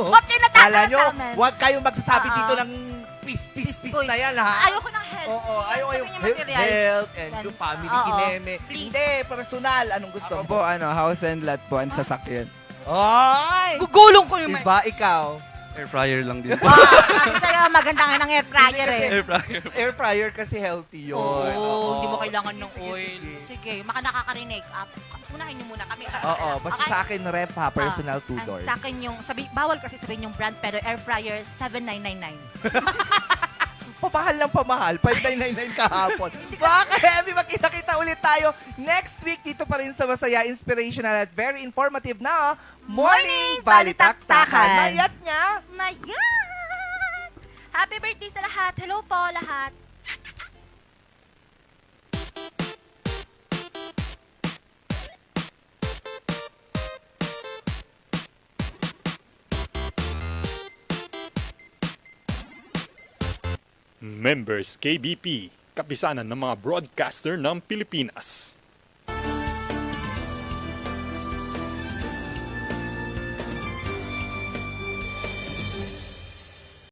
Ba't tinatakas Kala nyo, sa amin? huwag kayong magsasabi Oo. dito ng pis na yan, ha? Ayoko ng health. Oo, ayoko yung Sabi niya materials. health and yung family Oo. kineme. Please. Hindi, personal. Anong gusto Ako mo? po, house and lot po, ang sasakyan. Ay! Gugulong ko yung Iba, ikaw. Air fryer lang din. Sabi sa'yo, maganda nga ng air fryer eh. Air fryer. Air fryer kasi healthy yun. Oo, hindi mo kailangan ng oil. Sige, maka nakakarinig. Unahin niyo muna kami. Oo, basta sa akin, ref ha, personal 2 doors. Sa akin yung, bawal kasi sabihin yung brand, pero air fryer, 7,999. Pamahal ng pamahal. 5,999 kahapon. Baka heavy, magkita-kita ulit tayo next week dito pa rin sa Masaya, inspirational at very informative na Morning Balitaktakan. Mayat niya. Mayat! Happy birthday sa lahat. Hello po lahat. Members KBP, kapisanan ng mga broadcaster ng Pilipinas.